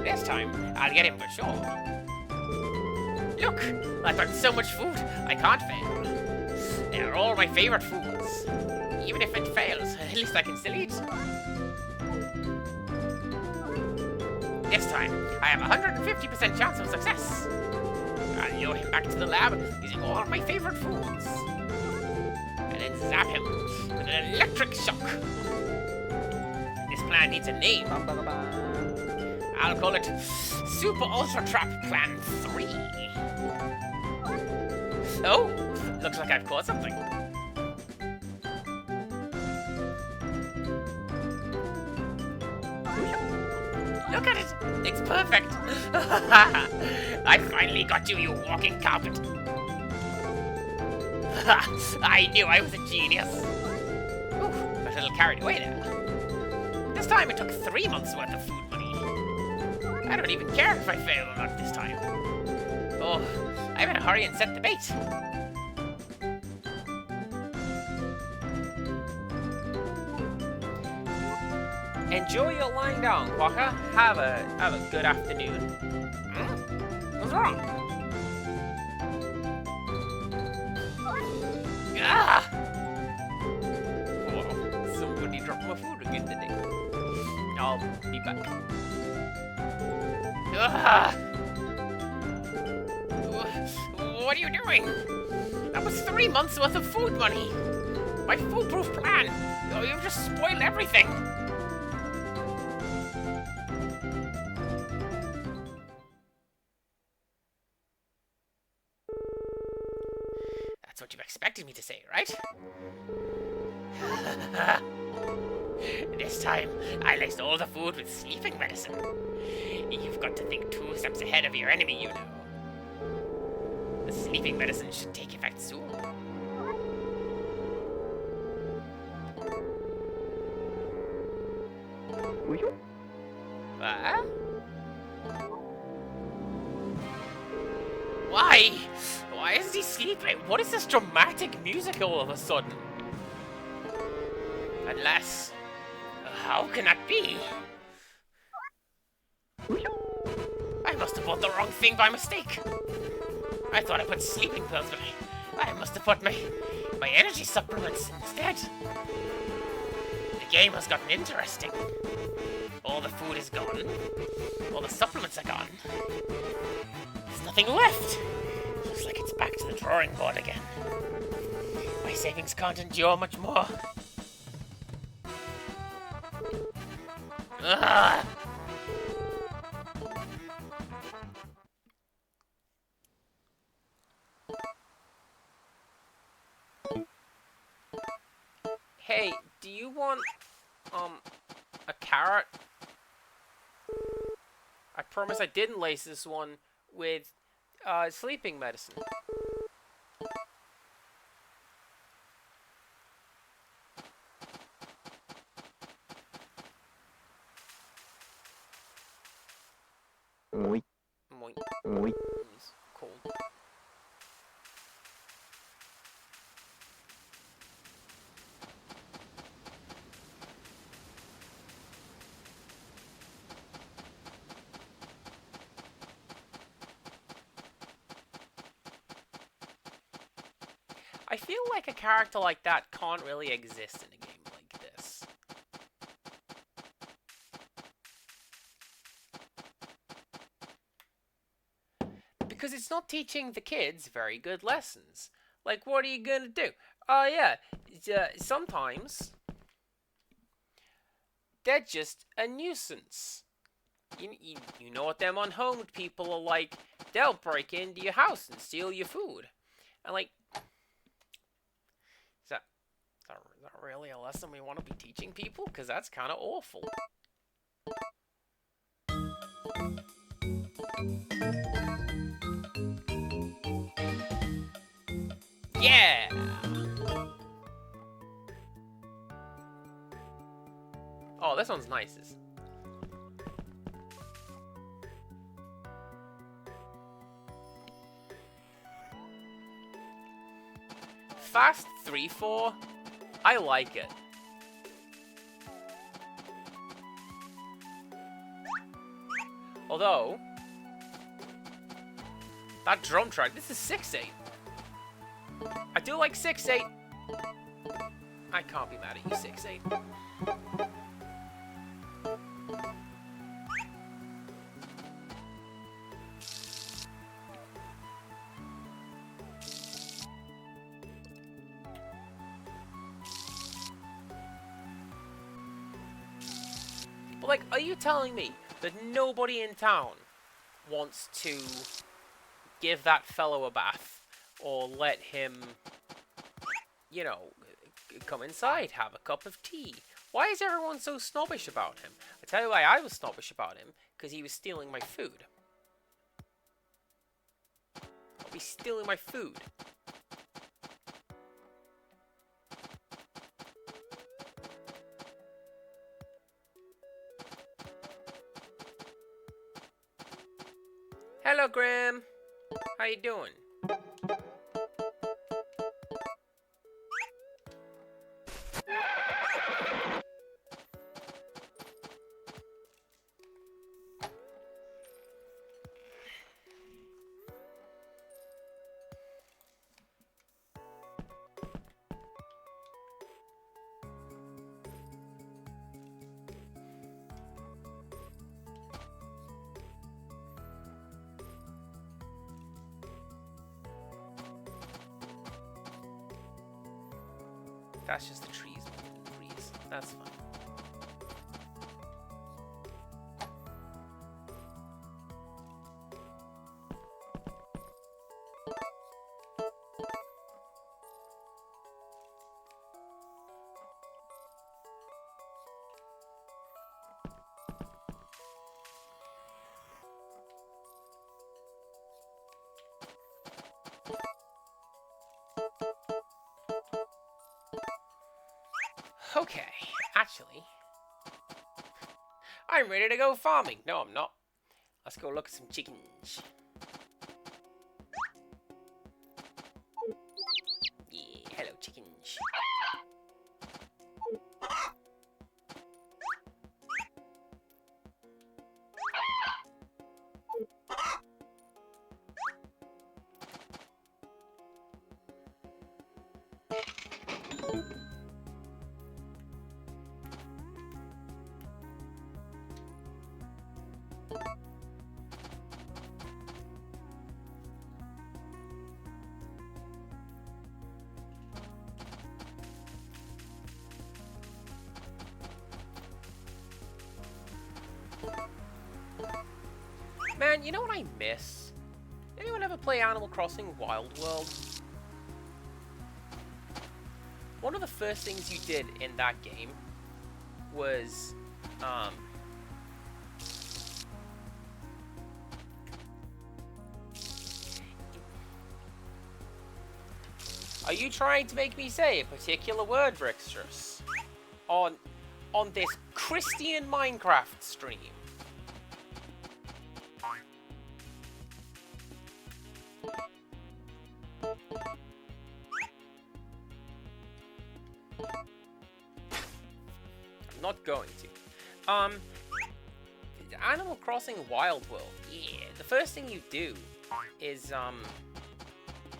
This time, I'll get him for sure. Look, I've got so much food, I can't fail. They're all my favorite foods. Even if it fails, at least I can still eat. This time, I have a 150% chance of success. I'll lure him back to the lab using all of my favorite foods. And and then zap him with an electric shock. This plan needs a name. I'll call it Super Ultra Trap Plan 3. Oh, looks like I've caught something. Look at it! It's perfect! I finally got you, you walking carpet! I knew I was a genius! Ooh, got a little carried away there. This time it took 3 months worth of food money. I don't even care if I fail or not this time. Oh, I better hurry and set the bait. Enjoy your lying down, Quokka. Have a good afternoon. What's wrong? Ah! Whoa, somebody dropped my food again today. I'll be back. Ah! What are you doing? That was 3 months worth of food money. My foolproof plan. Oh, you just spoiled everything. That's what you expected me to say, right? This time, I laced all the food with sleeping medicine. You've got to think 2 steps ahead of your enemy, you know. The sleeping medicine should take effect soon. What? Why? Why is he sleeping? What is this dramatic music all of a sudden? Unless... How can that be? I must have bought the wrong thing by mistake. I thought I put sleeping pills, but I must have put my energy supplements instead. The game has gotten interesting. All the food is gone. All the supplements are gone. There's nothing left. Looks like it's back to the drawing board again. My savings can't endure much more. Ugh. Hey, do you want, a carrot? I promise I didn't lace this one with, sleeping medicine. Moink. It's cold. I feel like a character like that can't really exist in a game like this. Because it's not teaching the kids very good lessons. Like, what are you gonna do? Oh, yeah, sometimes they're just a nuisance. You know what them unhomed people are like. They'll break into your house and steal your food. And, like, is that really a lesson we want to be teaching people? Because that's kind of awful. Yeah! Oh, this one's nice. Fast 3-4, I like it. Although, that drum track, this is 6-8. I do like 6-8. I can't be mad at you, 6-8. like, are you telling me that nobody in town wants to give that fellow a bath or let him, you know, come inside, have a cup of tea? Why is everyone so snobbish about him? I tell you why I was snobbish about him, because he was stealing my food. I'll be stealing my food. Hello, Graham. How you doing? That's just the trees. Trees. That's fine. Okay, actually, I'm ready to go farming. No, I'm not. Let's go look at some chickens. Yeah, hello, chickens. Man, you know what I miss? Anyone ever play Animal Crossing Wild World? One of the first things you did in that game was, are you trying to make me say a particular word, Rixtrus? On this Christian Minecraft stream? I'm not going to. Animal Crossing Wild World. Yeah, the first thing you do is,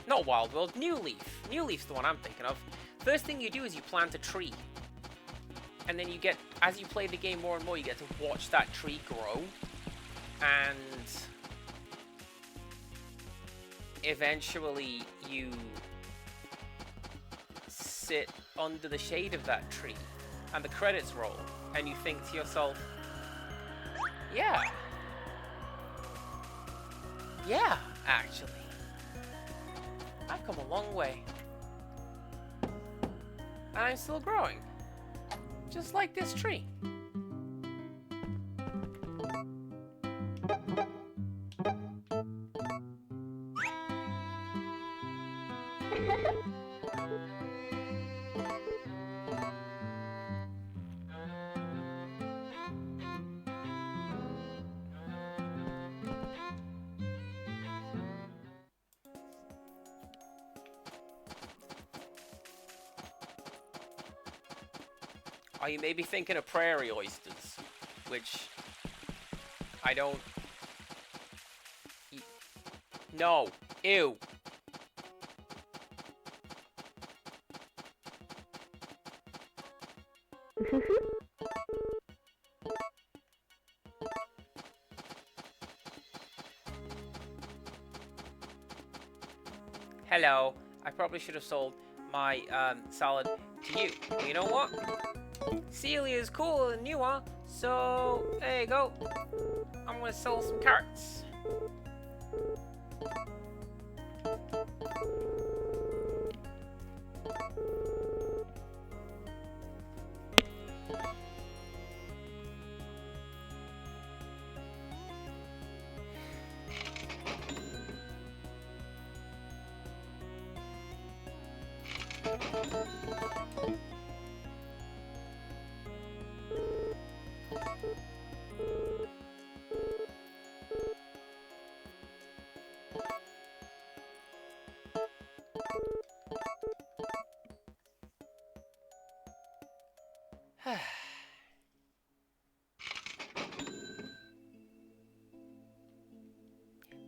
not Wild World, New Leaf. New Leaf's the one I'm thinking of. First thing you do is you plant a tree. And then you get, as you play the game more and more, you get to watch that tree grow. And eventually you sit under the shade of that tree. And the credits roll. And you think to yourself, yeah. Yeah, actually. I've come a long way. And I'm still growing. Just like this tree. Are you maybe thinking of prairie oysters? Which I don't eat. No. Ew. Hello. I probably should have sold my salad to you. But you know what? Celia is cooler than you are, So, there you go. I'm gonna sell some carrots.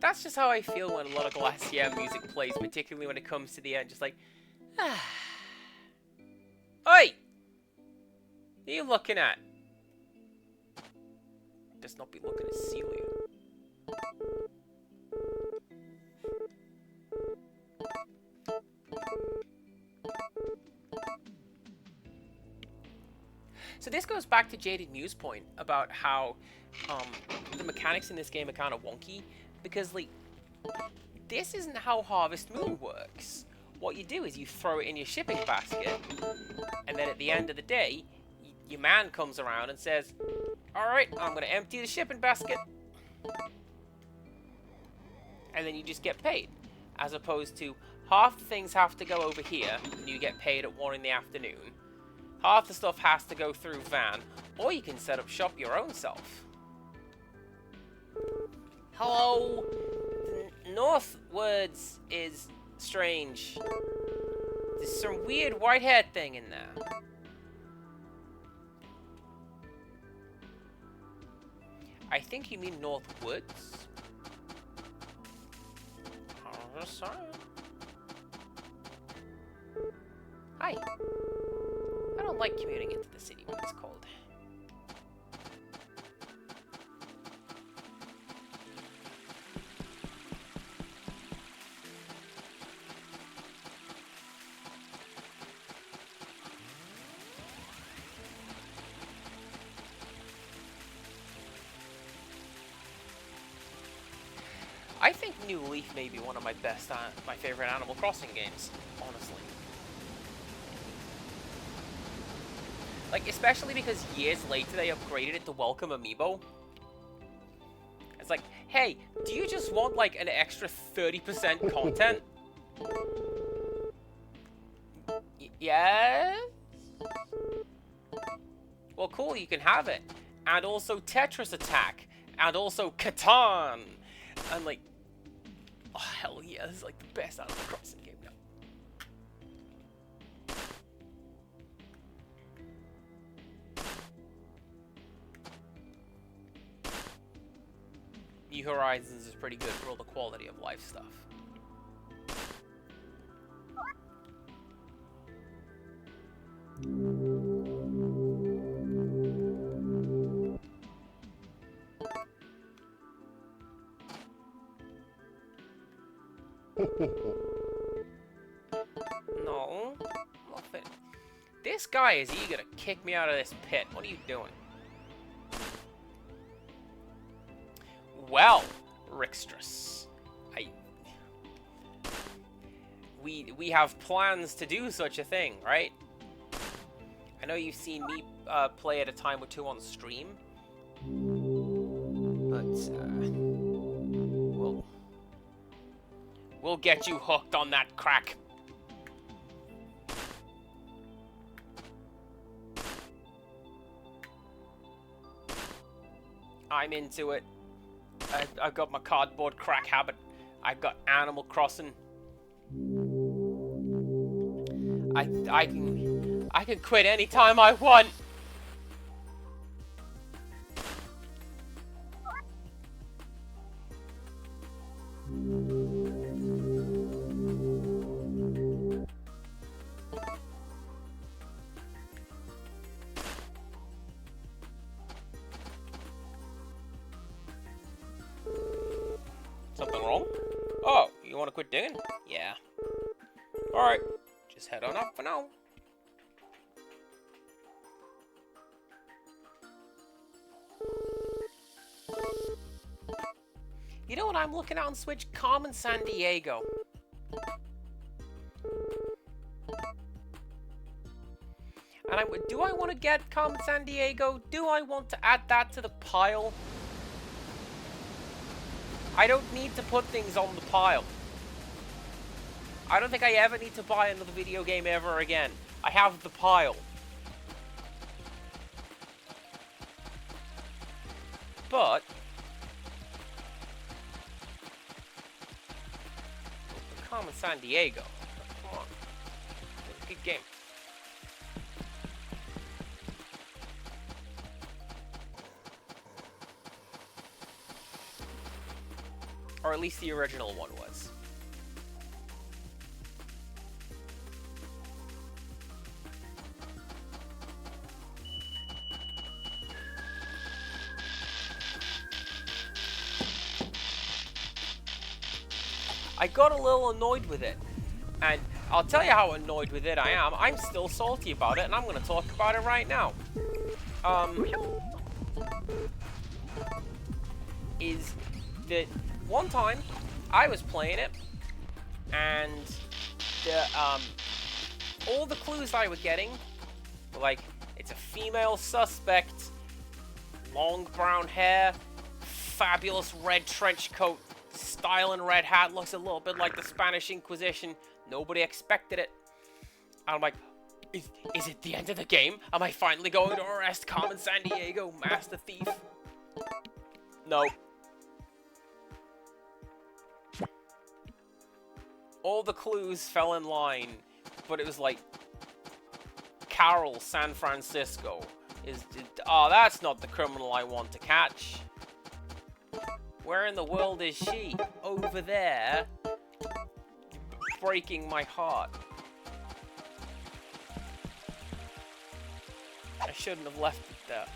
That's just how I feel when a lot of Glacier music plays, particularly when it comes to the end. Just like, Oi! What are you looking at? Just not be looking at Celia. So this goes back to Jaded Mew's point about how the mechanics in this game are kind of wonky, because like this isn't how Harvest Moon works. What you do is you throw it in your shipping basket, and then at the end of the day, your man comes around and says, "Alright, I'm going to empty the shipping basket." And then you just get paid. As opposed to half the things have to go over here, and you get paid at 1 in the afternoon. Half the stuff has to go through Van, or you can set up shop your own self. Hello? Northwards is strange. There's some weird white-haired thing in there. I think you mean Northwoods. Oh, sorry. Hi. I don't like commuting into the city when it's cold. I think New Leaf may be one of my favorite Animal Crossing games, honestly. Like, especially because years later they upgraded it to Welcome Amiibo. It's like, hey, do you just want, like, an extra 30% content? Yes? Well, cool, you can have it. And also Tetris Attack. And also Catan. And, like, oh, hell yeah, this is, like, the best Animal Crossing game now. New Horizons is pretty good for all the quality of life stuff. No, nothing. This guy is eager to kick me out of this pit. What are you doing? Well, Rixtrus, we have plans to do such a thing, right? I know you've seen me play at a time or two on stream, but we'll get you hooked on that crack. I'm into it. I've got my cardboard crack habit. I've got Animal Crossing. I can quit anytime I want. Something wrong? Oh, you want to quit digging? Yeah. Alright, just head on up for now. You know what I'm looking at on Switch? Carmen San Diego. And do I want to get Carmen San Diego? Do I want to add that to the pile? I don't need to put things on the pile. I don't think I ever need to buy another video game ever again. I have the pile. But Carmen San Diego. Come on. Good game. Or at least the original one was. I got a little annoyed with it. And I'll tell you how annoyed with it I am. I'm still salty about it, and I'm going to talk about it right now. Is that one time I was playing it, and all the clues I was getting were like, it's a female suspect, long brown hair, fabulous red trench coat, styling red hat, looks a little bit like the Spanish Inquisition. Nobody expected it. And I'm like, is it the end of the game? Am I finally going to arrest Carmen San Diego, Master Thief? No. All the clues fell in line, but it was like, Carol, San Francisco. Oh, that's not the criminal I want to catch. Where in the world is she? Over there. Breaking my heart. I shouldn't have left it there.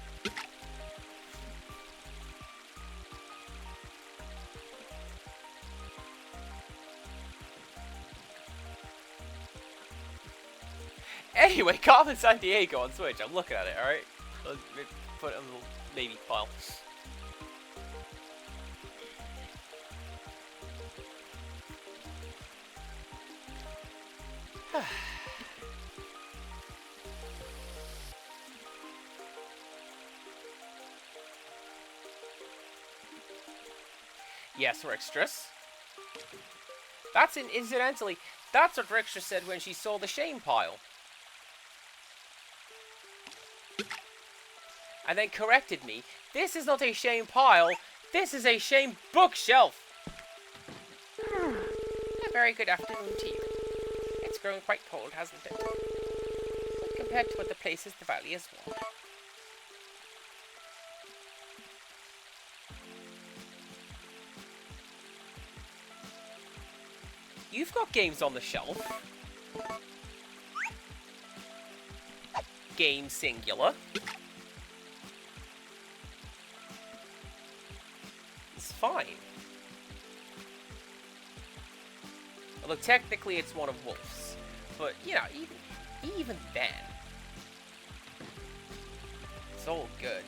Anyway, Carmen San Diego on Switch. I'm looking at it, alright? Let's put it on the maybe pile. Yes, Rixtress. Incidentally, that's what Rixtress said when she saw the shame pile. And then corrected me. This is not a shame pile. This is a shame bookshelf. A very good afternoon to you. It's grown quite cold, hasn't it? But compared to other places, the valley is warm. You've got games on the shelf. Game singular. It's fine. Although technically it's one of Wolf's. But, you know, even then. It's all good.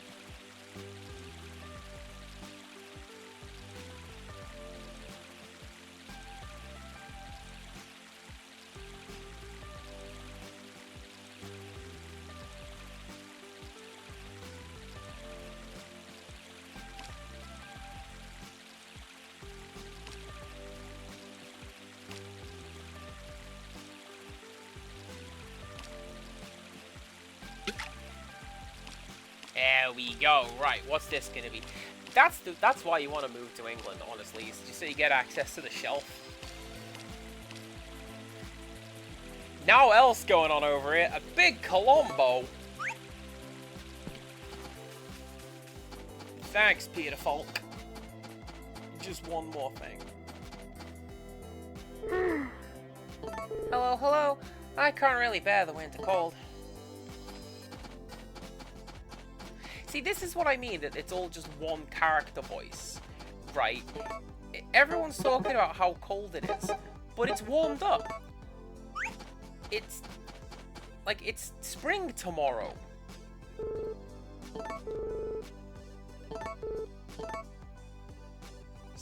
There we go. Right, what's this gonna be? That's why you want to move to England, honestly, is just so you get access to the shelf. Now else going on over here, a big Colombo. Thanks, Peter Falk. Just one more thing. Hello, hello. I can't really bear the winter cold. See, this is what I mean, that it's all just one character voice, right? Everyone's talking about how cold it is, but it's warmed up. It's like, it's spring tomorrow.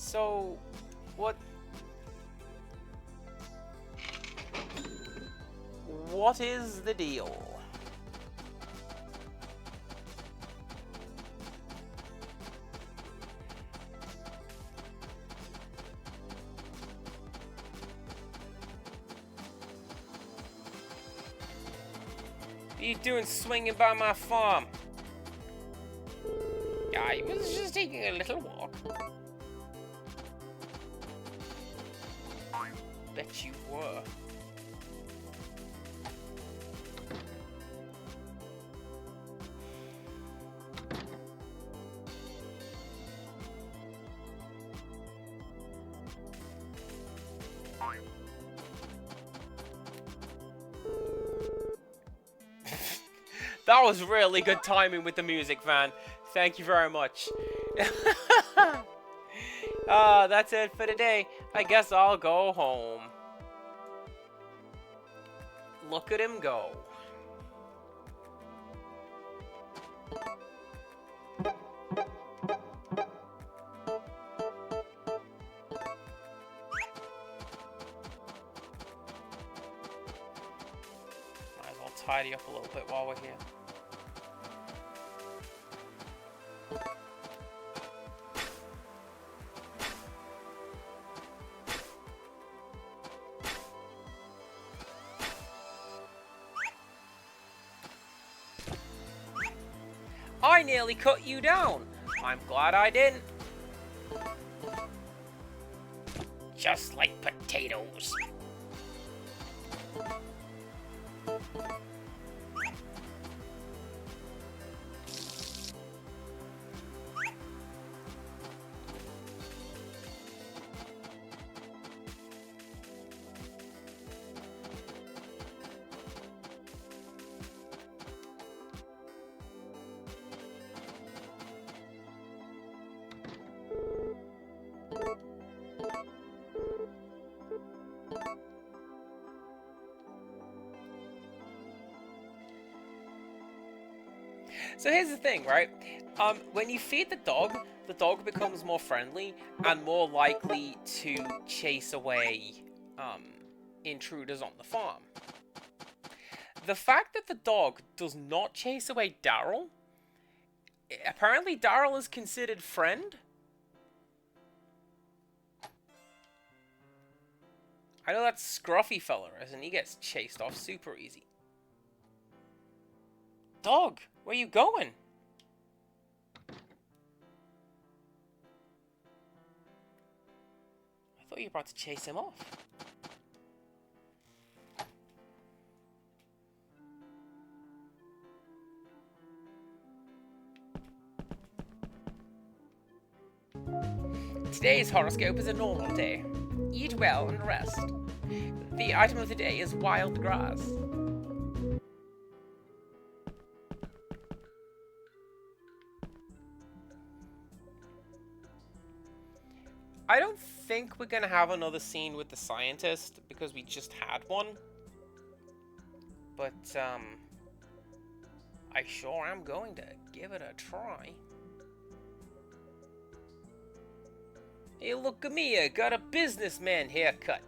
So, what is the deal? What are you doing swinging by my farm? I was just taking a little walk. Bet you were. That was really good timing with the music, Van. Thank you very much. That's it for today. I guess I'll go home. Look at him go. Might as well tidy up a little bit while we're here. I nearly cut you down. I'm glad I didn't. Just like potatoes. So here's the thing, right? When you feed the dog becomes more friendly and more likely to chase away intruders on the farm. The fact that the dog does not chase away Daryl, apparently Daryl is considered friend. I know that scruffy fella is, and he gets chased off super easy. Dog, where you going? I thought you were about to chase him off. Today's horoscope is a normal day. Eat well and rest. The item of the day is wild grass. I don't think we're gonna have another scene with the scientist because we just had one. But, I sure am going to give it a try. Hey, look at me, I got a businessman haircut.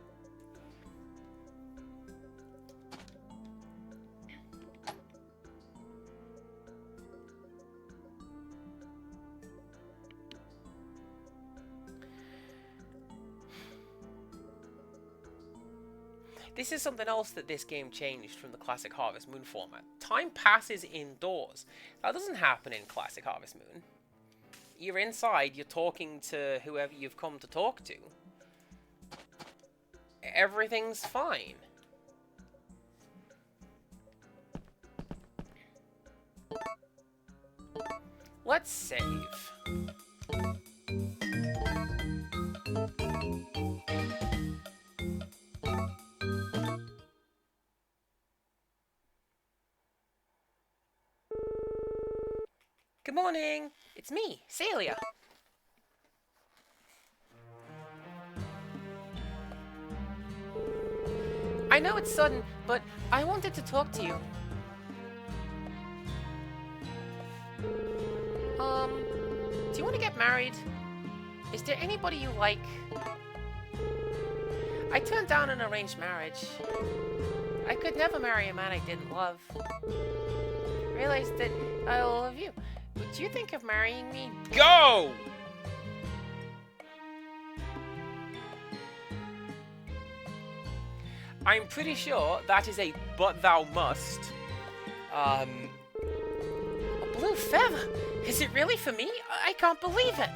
This is something else that this game changed from the classic Harvest Moon format. Time passes indoors. That doesn't happen in classic Harvest Moon. You're inside, you're talking to whoever you've come to talk to. Everything's fine. Let's save. Good morning! It's me, Celia. I know it's sudden, but I wanted to talk to you. Do you want to get married? Is there anybody you like? I turned down an arranged marriage. I could never marry a man I didn't love. Realized that I love you. Would you think of marrying me? Go! I'm pretty sure that is a but thou must. A blue feather? Is it really for me? I can't believe it.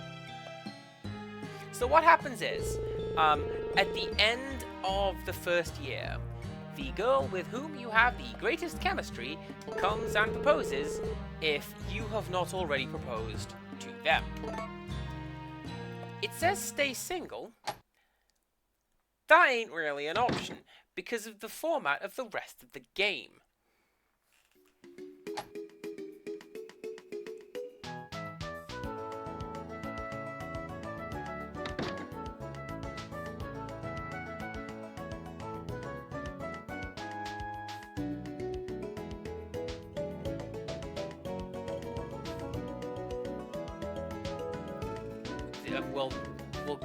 So what happens is, at the end of the first year, the girl with whom you have the greatest chemistry comes and proposes if you have not already proposed to them. It says stay single. That ain't really an option because of the format of the rest of the game.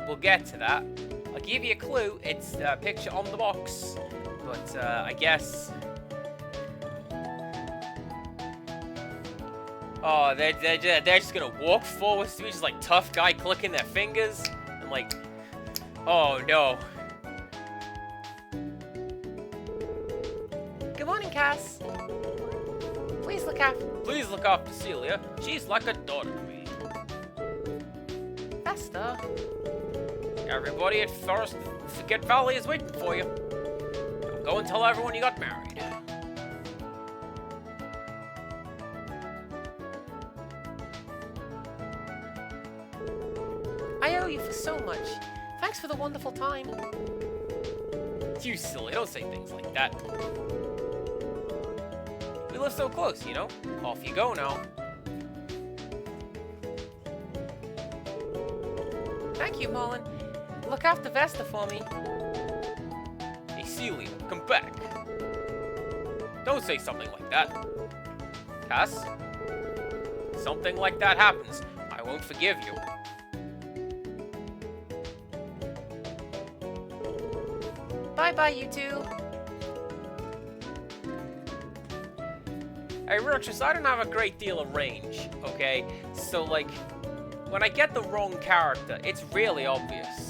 We'll get to that. I'll give you a clue. It's a picture on the box, but I guess. Oh, they're just gonna walk forward to me, just like tough guy clicking their fingers, and like, oh no. Good morning, Cass. Please look after Celia. She's like a daughter to me. Vesta. Everybody at Forget Valley is waiting for you. Go and tell everyone you got married. I owe you for so much. Thanks for the wonderful time. You silly, don't say things like that. We live so close, you know? Off you go now. Thank you, Mullen. Look after Vesta for me. Hey, Celia, come back. Don't say something like that. Cass? Something like that happens, I won't forgive you. Bye-bye, you two. Hey, Roaches, I don't have a great deal of range, okay? So, like, when I get the wrong character, it's really obvious.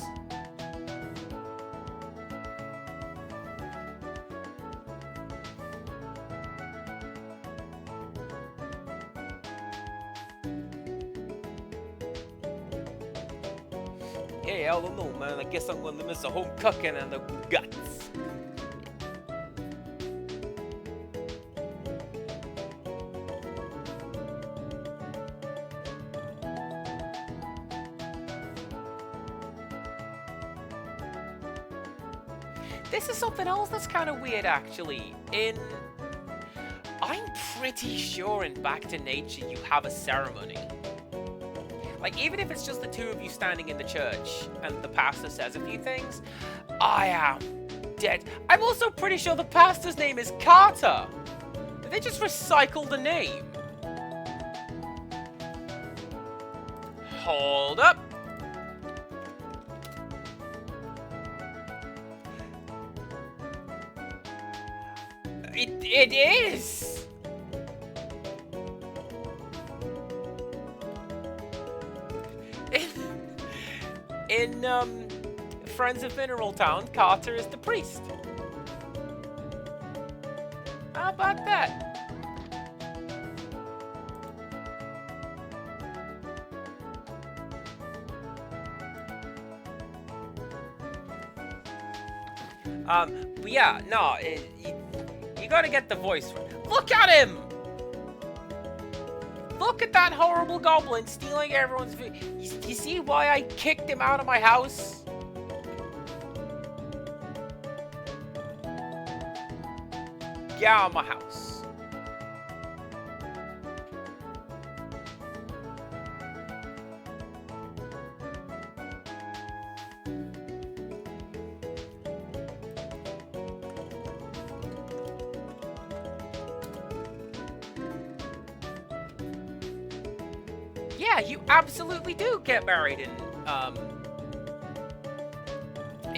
Hey, I don't know, man. I guess I'm gonna miss a home cooking and the guts. This is something else that's kind of weird, actually. I'm pretty sure in Back to Nature you have a ceremony. Like, even if it's just the two of you standing in the church and the pastor says a few things, I am dead. I'm also pretty sure the pastor's name is Carter. Did they just recycle the name? Hold up. It is. In Friends of Mineral Town, Carter is the priest. How about that? But yeah, no, you gotta get the voice right. Look at him! Look at that horrible goblin stealing everyone's food. You see why I kicked him out of my house? Get out of my house. Yeah, you absolutely do get married in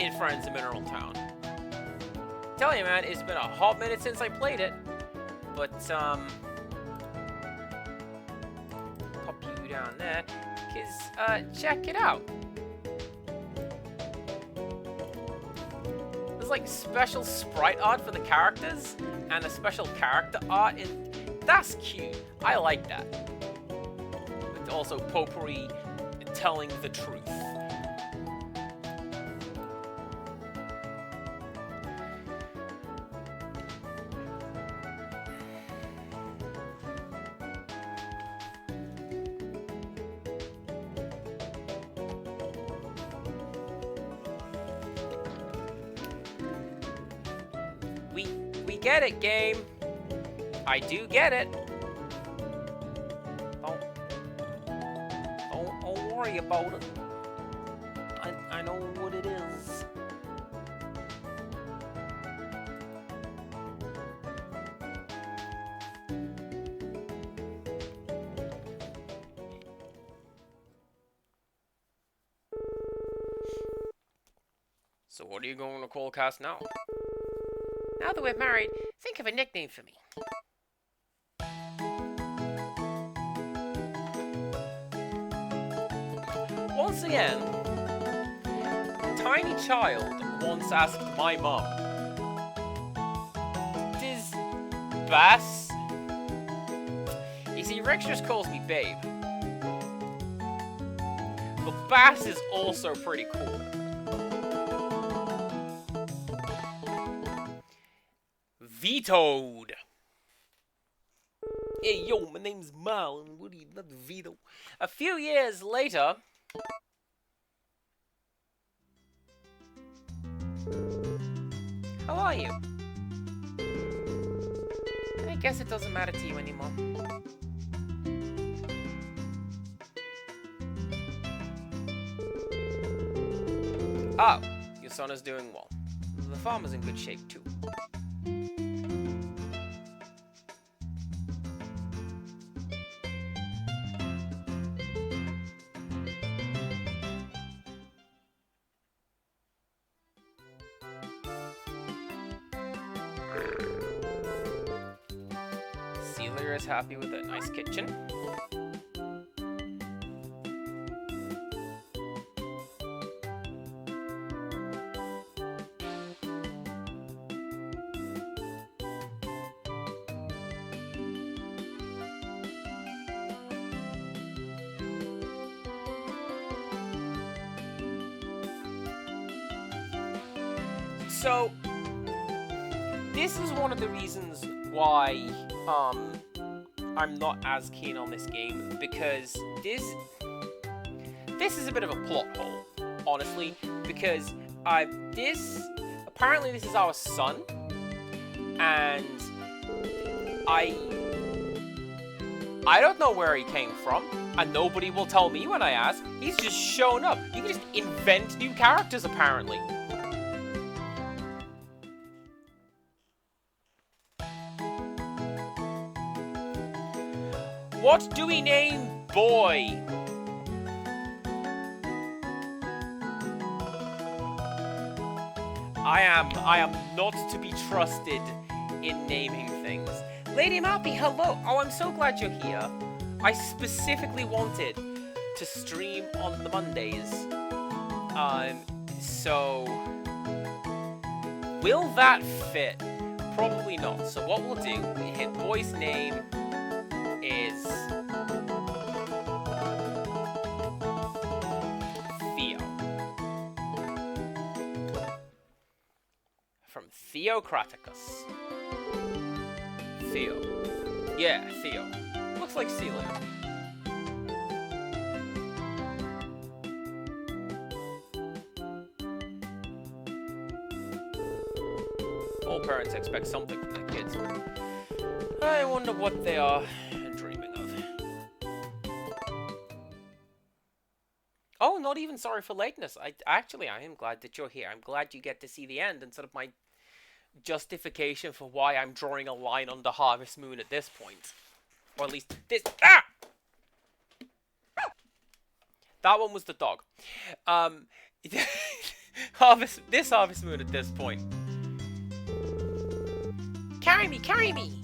in Friends of Mineral Town. Tell you, man, it's been a hot minute since I played it. But, pop you down there, because, check it out. There's, like, special sprite art for the characters, and a special character art, and that's cute. I like that. It's also potpourri telling the truth. We get it, game. I do get it. Don't worry about it. I know what it is. So what are you going to call Cass now? Now that we're married, think of a nickname for me. Once again, Tiny Child once asked my mom, "Does Bass..." You see, Rex just calls me babe. But Bass is also pretty cool. Vetoed. Hey, yo, my name's Marlon. What do you not Vito? A few years later... How are you? I guess it doesn't matter to you anymore. Oh, your son is doing well. The farm is in good shape, too. Celia is happy with a nice kitchen. So, this is one of the reasons why, I'm not as keen on this game, because this is a bit of a plot hole, honestly, because, apparently this is our son, and I don't know where he came from, and nobody will tell me when I ask. He's just shown up. You can just invent new characters, apparently. What do we name boy? I am not to be trusted in naming things. Lady Mappy, hello! Oh, I'm so glad you're here. I specifically wanted to stream on the Mondays. So... Will that fit? Probably not. So what we'll do, we hit boy's name is... Theo. From Theocraticus. Theo. Yeah, Theo. Looks like Celia. All parents expect something from their kids. I wonder what they are dreaming of. Oh, not even sorry for lateness. I am glad that you're here. I'm glad you get to see the end instead of my justification for why I'm drawing a line under Harvest Moon at this point. Or at least this... Ah! That one was the dog. This Harvest Moon at this point. Carry me, carry me!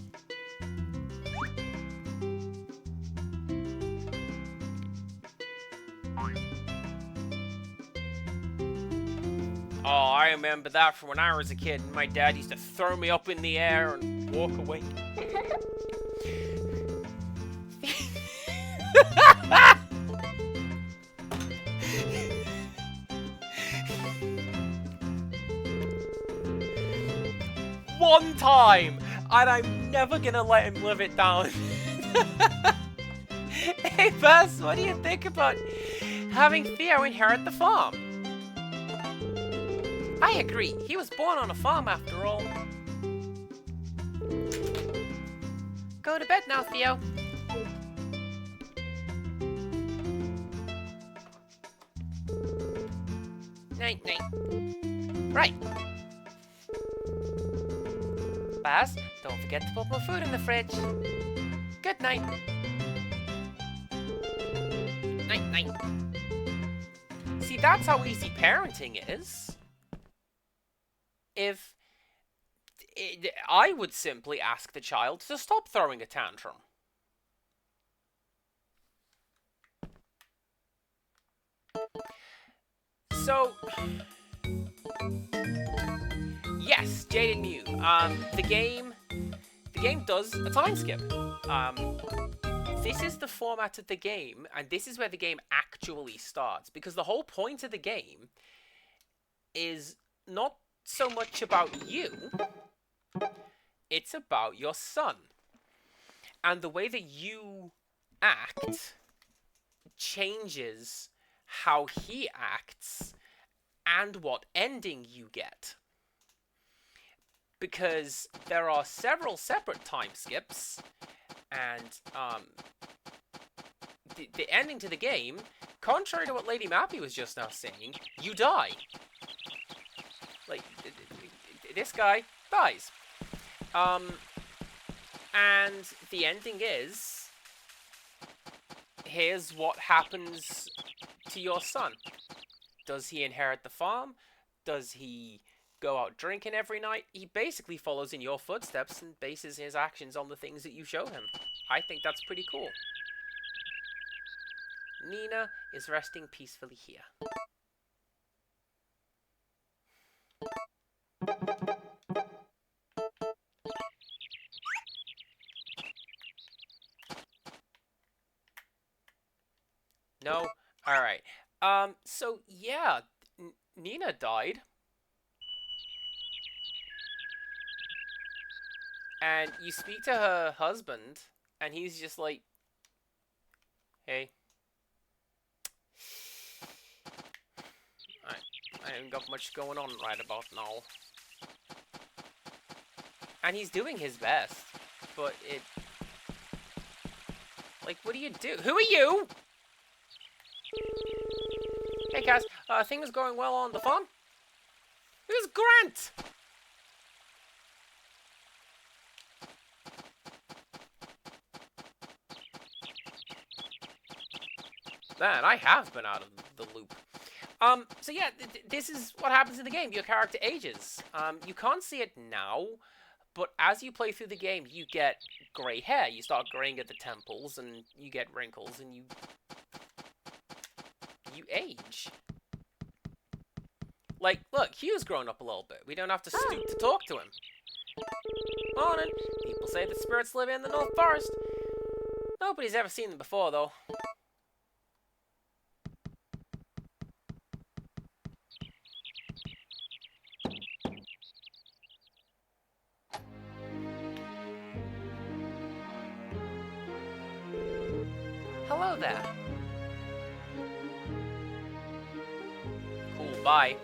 Oh, I remember that from when I was a kid. My dad used to throw me up in the air and walk away. One time, and I'm never gonna let him live it down. Hey, Buzz, what do you think about having Theo inherit the farm? I agree. He was born on a farm after all. Go to bed now, Theo. Night, night. Right. Baz, don't forget to put more food in the fridge. Good night. Night, night. See, that's how easy parenting is. I would simply ask the child to stop throwing a tantrum. So, yes, Jaded Mew. The game does a time skip. This is the format of the game, and this is where the game actually starts, because the whole point of the game is not so much about you, it's about your son. And the way that you act changes how he acts and what ending you get. Because there are several separate time skips, and the ending to the game, contrary to what Lady Mappy was just now saying, you die. Like, this guy dies. And the ending is, here's what happens to your son. Does he inherit the farm? Does he go out drinking every night? He basically follows in your footsteps and bases his actions on the things that you show him. I think that's pretty cool. Nina is resting peacefully here. No? Alright. So yeah, Nina died. And you speak to her husband, and he's just like, hey. I haven't got much going on right about now. And he's doing his best, but it... Like, what do you do? Who are you? Hey, Cass. Things going well on the farm? Who's Grant? Man, I have been out of the loop. So yeah, this is what happens in the game. Your character ages. You can't see it now, but as you play through the game, you get grey hair. You start graying at the temples, and you get wrinkles, and you age. Like, look, Hugh's grown up a little bit. We don't have to stoop to talk to him. Morning. People say that spirits live in the North Forest. Nobody's ever seen them before, though. Hello there. Cool, bye.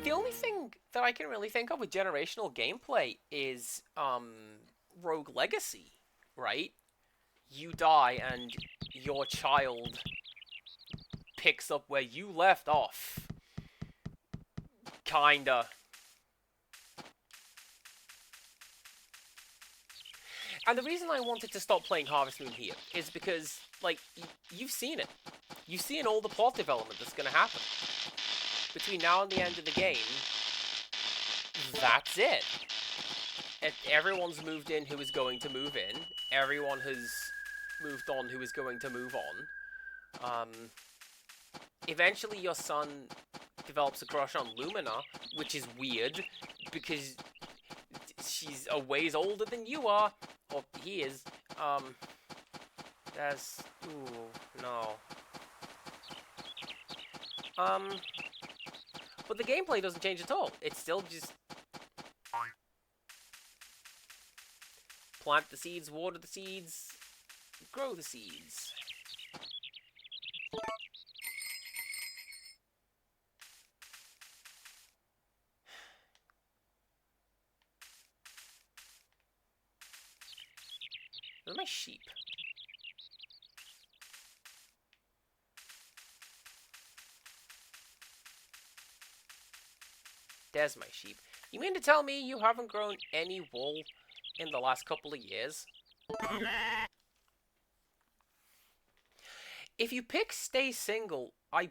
The only thing that I can really think of with generational gameplay is, Rogue Legacy, right? You die and your child picks up where you left off. Kinda. And the reason I wanted to stop playing Harvest Moon here is because, like, you've seen it. You've seen all the plot development that's going to happen. between now and the end of the game, that's it. Everyone's moved in who is going to move in. Everyone has moved on who is going to move on. Eventually your son develops a crush on Lumina, which is weird, because she's a ways older than you are. Or he is. That's... Ooh, no. But the gameplay doesn't change at all. It's still just... plant the seeds, water the seeds, grow the seeds. Where's my sheep? There's my sheep. You mean to tell me you haven't grown any wool in the last couple of years? If you pick stay single, I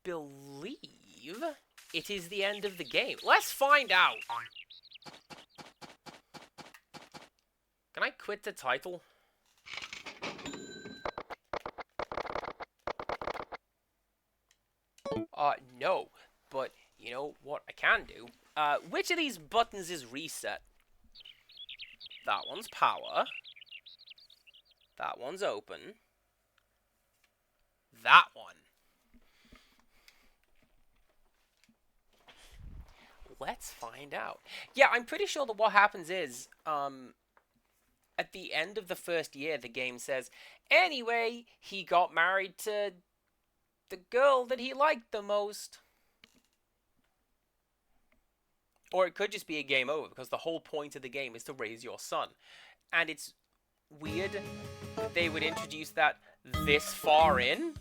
believe it is the end of the game. Let's find out. Can I quit the title? No. But, you know what I can do? Which of these buttons is reset? That one's power. That one's open. That one. Let's find out. Yeah, I'm pretty sure that what happens is, at the end of the first year, the game says, anyway, he got married to the girl that he liked the most. Or it could just be a game over, because the whole point of the game is to raise your son. And it's weird that they would introduce that this far in.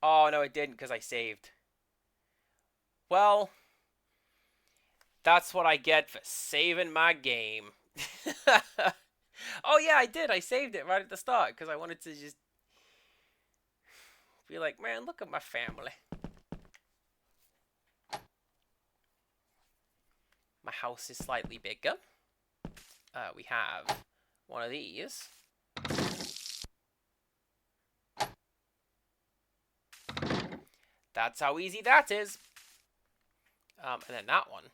Oh, no, it didn't, because I saved. Well, that's what I get for saving my game. Oh, yeah, I did. I saved it right at the start, because I wanted to just be like, man, look at my family. My house is slightly bigger. We have one of these. That's how easy that is. And then that one.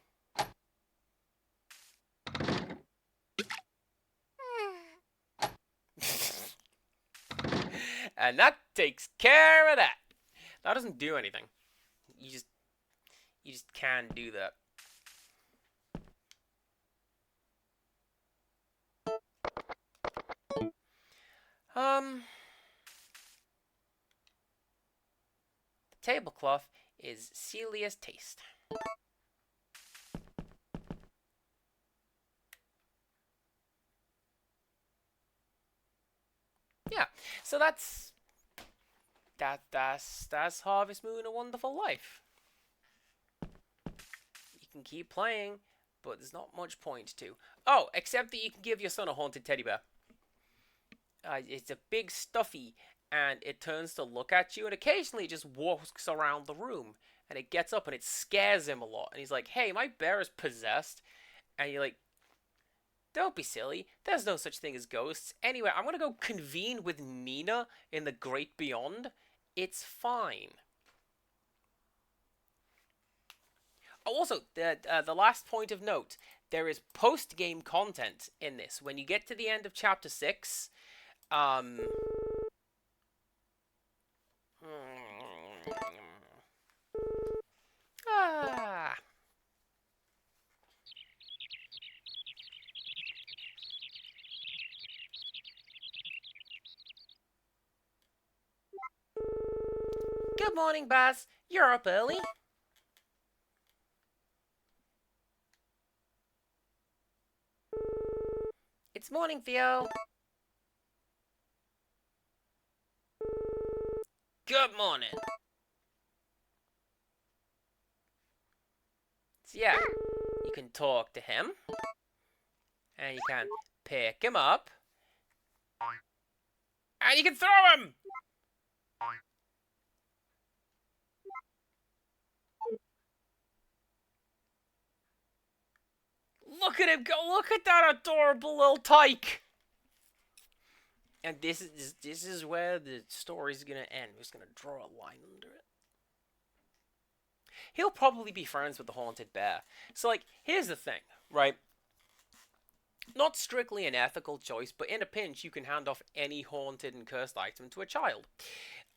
And that takes care of that. That doesn't do anything. You just can do that. The tablecloth is Celia's taste. Yeah, so that's Harvest Moon: A Wonderful Life. You can keep playing, but there's not much point to. Oh, except that you can give your son a haunted teddy bear. It's a big stuffy, and it turns to look at you, and occasionally it just walks around the room, and it gets up, and it scares him a lot. And he's like, hey, my bear is possessed. And you're like, don't be silly. There's no such thing as ghosts. Anyway, I'm going to go convene with Mina in the Great Beyond. It's fine. Oh, also, the last point of note, there is post-game content in this. When you get to the end of Chapter 6, Good morning, Baz. You're up early. It's morning, Theo. Good morning. So yeah, you can talk to him. And you can pick him up. And you can throw him! Look at him go! Look at that adorable little tyke! And this is where the story's gonna end. We're just gonna draw a line under it. He'll probably be friends with the haunted bear. So, like, here's the thing, right? Not strictly an ethical choice, but in a pinch, you can hand off any haunted and cursed item to a child.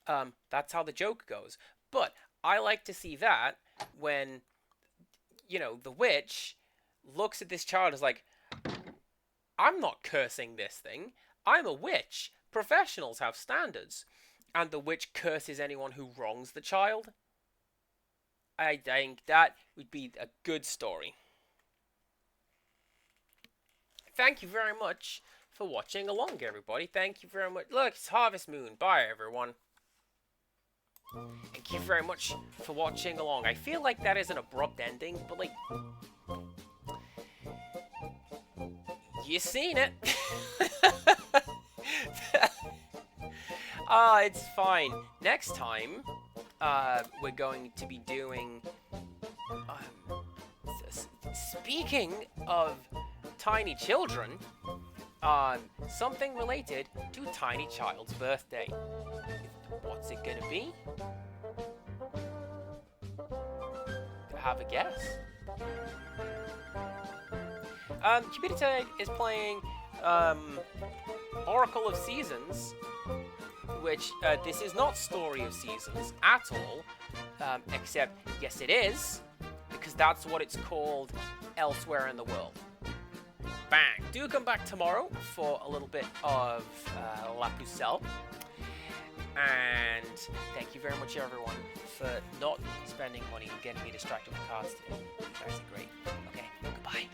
That's how the joke goes. But I like to see that when, you know, the witch looks at this child and is like, I'm not cursing this thing. I'm a witch. Professionals have standards. And the witch curses anyone who wrongs the child. I think that would be a good story. Thank you very much for watching along, everybody. Thank you very much. Look, it's Harvest Moon. Bye, everyone. Thank you very much for watching along. I feel like that is an abrupt ending, but, like, you seen it. It's fine. Next time, we're going to be doing, speaking of tiny children, something related to Tiny Child's birthday. What's it gonna be? Have a guess? Computer Tag is playing Oracle of Seasons, which this is not Story of Seasons at all, except yes it is, because that's what it's called elsewhere in the world. Bang! Do come back tomorrow for a little bit of La Pucelle. And thank you very much, everyone, for not spending money and getting me distracted with cards today. You guys are great. Okay, goodbye.